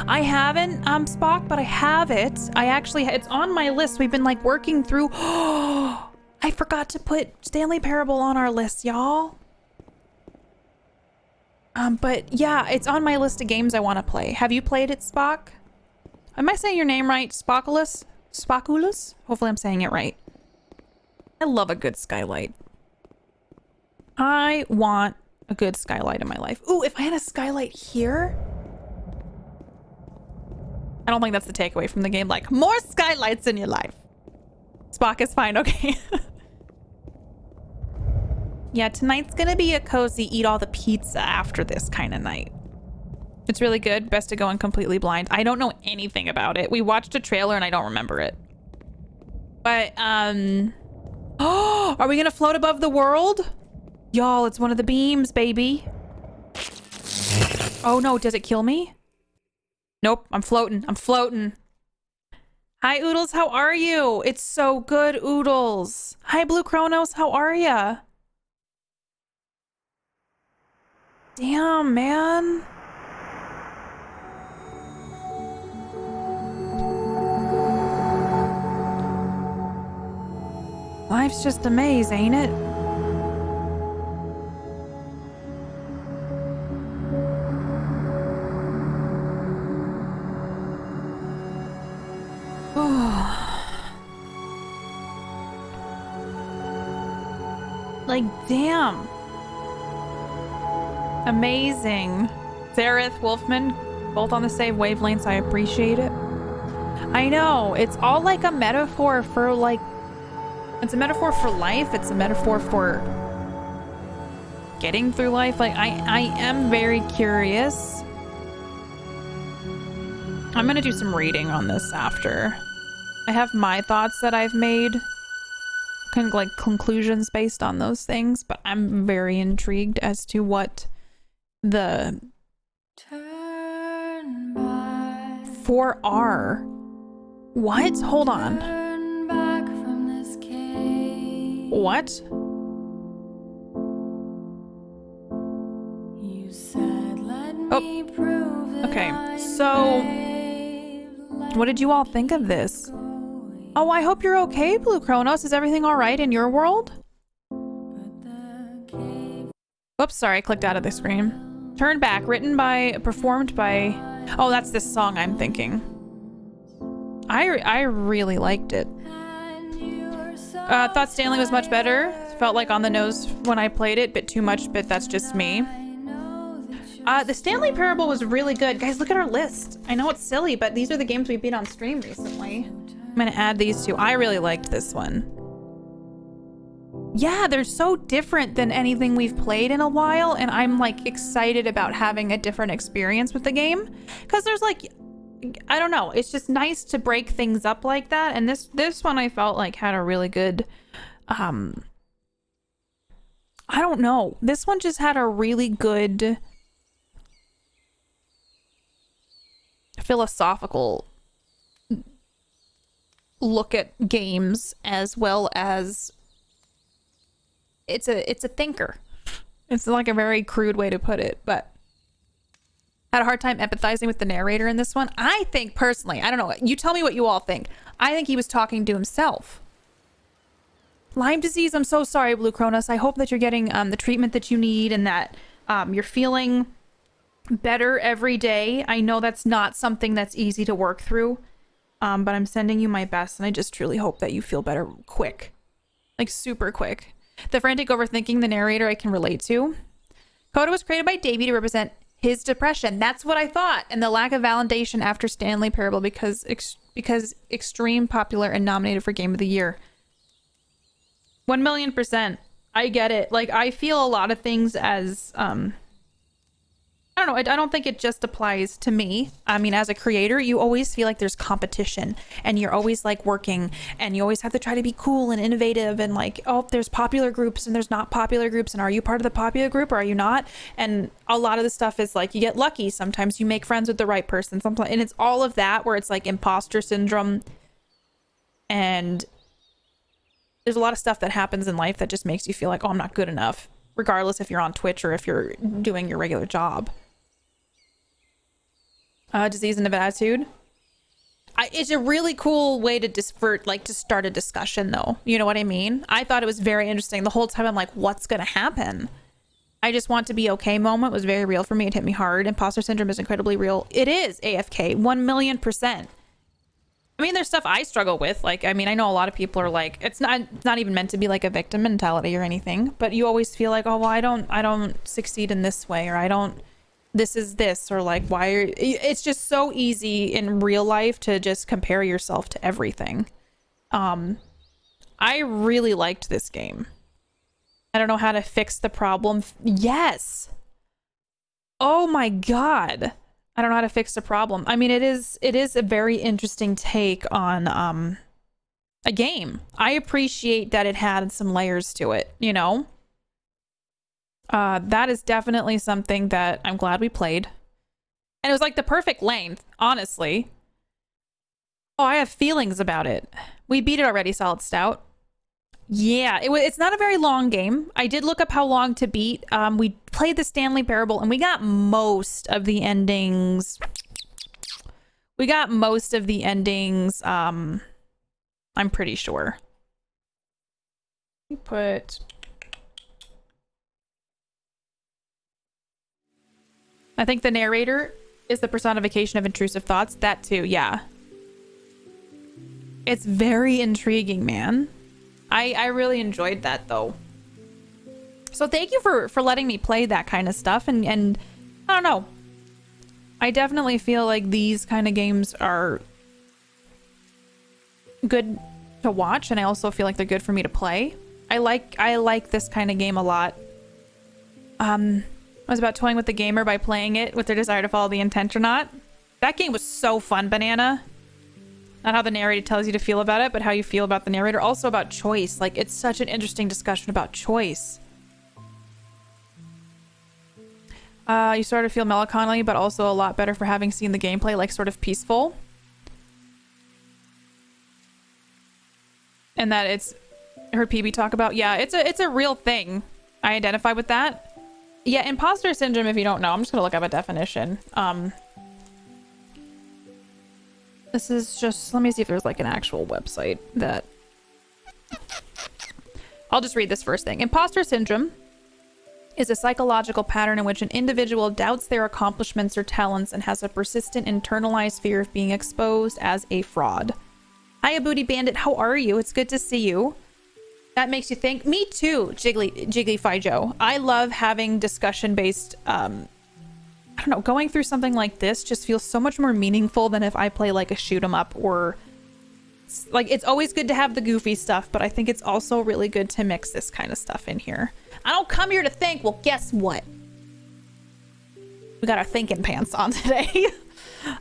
I haven't, Spock, but I have it. It's on my list. We've been like working through... I forgot to put Stanley Parable on our list, y'all. But yeah, it's on my list of games I want to play. Have you played it, Spock? Am I saying your name right? Spockulus? Spockulus? Hopefully I'm saying it right. I love a good skylight. I want a good skylight in my life. Ooh, if I had a skylight here... I don't think that's the takeaway from the game. Like, more skylights in your life. Spock is fine, okay. Yeah, tonight's gonna be a cozy eat all the pizza after this kind of night. It's really good. Best to go in completely blind. I don't know anything about it. We watched a trailer and I don't remember it. But, oh, are we gonna float above the world? Y'all, it's one of the beams, baby. Oh no, does it kill me? Nope, I'm floating. I'm floating. Hi, Oodles, how are you? It's so good, Oodles. Hi, Blue Chronos, how are ya? Damn, man. Life's just a maze, ain't it? Like, damn. Amazing. Zareth, Wolfman, both on the same wavelengths. I appreciate it. I know. It's all like a metaphor for like... It's a metaphor for life. It's a metaphor for getting through life. Like, I am very curious. I'm gonna do some reading on this after. I have my thoughts that I've made. Kind of like conclusions based on those things, but I'm very intrigued as to what the 4R. What? Hold on. What? Oh. Okay. So, what did you all think of this? Oh, I hope you're okay, Blue Chronos. Is everything all right in your world? Oops, sorry, I clicked out of the screen. Turn Back, performed by... Oh, that's this song I'm thinking. I really liked it. Thought Stanley was much better. Felt like on the nose when I played it. Bit too much, but that's just me. The Stanley Parable was really good. Guys, look at our list. I know it's silly, but these are the games we beat on stream recently. I'm gonna add these two. I really liked this one. Yeah, they're so different than anything we've played in a while, and I'm like excited about having a different experience with the game. Because there's like I don't know. It's just nice to break things up like that. And this one I felt like had a really good, I don't know. This one just had a really good philosophical look at games, as well as it's a thinker. It's like a very crude way to put it, but had a hard time empathizing with the narrator in this one. I think personally, I don't know, you tell me what you all think. I think he was talking to himself. Lyme disease, I'm so sorry, Blue Cronus. I hope that you're getting the treatment that you need and that you're feeling better every day. I know that's not something that's easy to work through, but I'm sending you my best, and I just truly hope that you feel better quick. Like, super quick. The frantic overthinking, the narrator I can relate to. Coda was created by Davey to represent his depression. That's what I thought. And the lack of validation after Stanley Parable because extreme popular and nominated for Game of the Year. 1,000,000%. I get it. Like, I feel a lot of things as I don't know. I don't think it just applies to me. I mean, as a creator, you always feel like there's competition, and you're always like working, and you always have to try to be cool and innovative, and like, oh, there's popular groups and there's not popular groups, and are you part of the popular group or are you not? And a lot of the stuff is like, you get lucky. Sometimes you make friends with the right person. Sometimes, and it's all of that where it's like imposter syndrome, and there's a lot of stuff that happens in life that just makes you feel like, oh, I'm not good enough, regardless if you're on Twitch or if you're doing your regular job. Disease and attitude. It's a really cool way to start a discussion, though. You know what I mean? I thought it was very interesting. The whole time I'm like, what's gonna happen? I just want to be okay moment was very real for me. It hit me hard. Imposter syndrome is incredibly real. It is AFK, 1,000,000%. I mean, there's stuff I struggle with. Like, I mean, I know a lot of people are like, it's not even meant to be like a victim mentality or anything, but you always feel like, oh, well, I don't succeed in this way, or I don't, this is this, or like, why are, it's just so easy in real life to just compare yourself to everything. I really liked this game. I don't know how to fix the problem. Yes. Oh my God. I don't know how to fix the problem. I mean, it is a very interesting take on a game. I appreciate that it had some layers to it, you know? That is definitely something that I'm glad we played. And it was like the perfect length, honestly. Oh, I have feelings about it. We beat it already, Solid Stout. Yeah, it's not a very long game. I did look up how long to beat. We played the Stanley Parable and we got most of the endings. I'm pretty sure. We put... I think the narrator is the personification of intrusive thoughts. That too, yeah. It's very intriguing, man. I really enjoyed that, though. So thank you for letting me play that kind of stuff. And I don't know. I definitely feel like these kind of games are good to watch. And I also feel like they're good for me to play. I like this kind of game a lot. I was about toying with the gamer by playing it with their desire to follow the intent or not. That game was so fun, Banana. Not how the narrator tells you to feel about it, but how you feel about the narrator. Also about choice. Like, it's such an interesting discussion about choice. You sort of feel melancholy, but also a lot better for having seen the gameplay, like sort of peaceful. And that it's... I heard PB talk about... Yeah, it's a real thing. I identify with that. Yeah, imposter syndrome, if you don't know. I'm just gonna look up a definition. This is just... Let me see if there's like an actual website that... I'll just read this first thing. Imposter syndrome is a psychological pattern in which an individual doubts their accomplishments or talents and has a persistent internalized fear of being exposed as a fraud. Hiya, Booty Bandit. How are you? It's good to see you. That makes you think. Me too, Jiggly Joe. I love having discussion-based... I don't know, going through something like this just feels so much more meaningful than if I play like a shoot 'em up, or like, it's always good to have the goofy stuff, but I think it's also really good to mix this kind of stuff in here. I don't come here to think. Well, guess what? We got our thinking pants on today.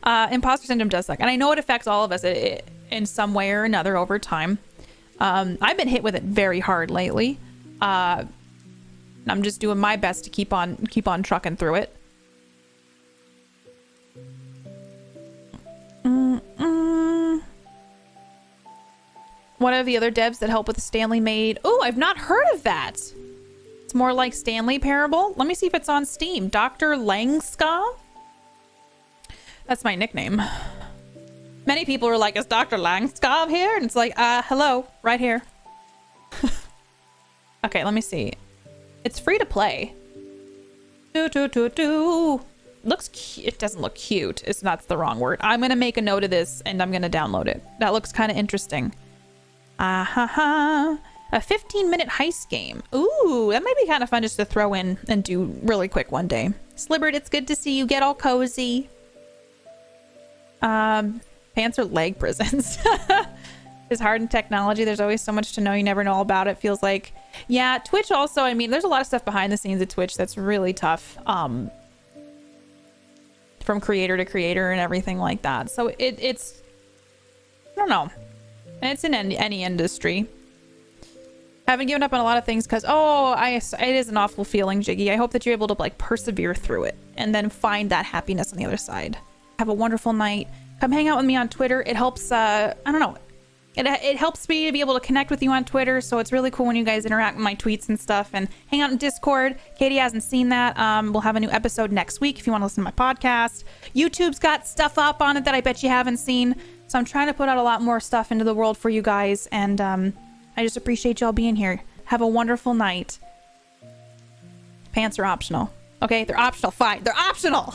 Imposter syndrome does suck. And I know it affects all of us in some way or another over time. I've been hit with it very hard lately. I'm just doing my best to keep on trucking through it. One of the other devs that help with the Stanley made. Oh, I've not heard of that. It's more like Stanley Parable. Let me see if it's on Steam. Dr. Langska? That's my nickname. Many people are like, is Dr. Langska here? And it's like, hello, right here. Okay, let me see. It's free to play. Looks cute. It doesn't look cute. It's not the wrong word. I'm going to make a note of this and I'm going to download it. That looks kind of interesting. A 15-minute heist game. Ooh, that might be kind of fun just to throw in and do really quick one day. Slibbert, it's good to see you get all cozy. Pants are leg prisons. It's hard in technology. There's always so much to know. You never know all about it. Feels like, yeah, Twitch also, I mean, there's a lot of stuff behind the scenes at Twitch that's really tough. From creator to creator and everything like that. So it's, I don't know. And it's in any industry. Haven't given up on a lot of things because, it is an awful feeling, Jiggy. I hope that you're able to like persevere through it and then find that happiness on the other side. Have a wonderful night. Come hang out with me on Twitter. It helps, I don't know. It helps me to be able to connect with you on Twitter. So it's really cool when you guys interact with my tweets and stuff and hang out in Discord. Katie hasn't seen that. We'll have a new episode next week if you want to listen to my podcast. YouTube's got stuff up on it that I bet you haven't seen. So I'm trying to put out a lot more stuff into the world for you guys. And I just appreciate y'all being here. Have a wonderful night. Pants are optional. Okay, they're optional. Fine. They're optional.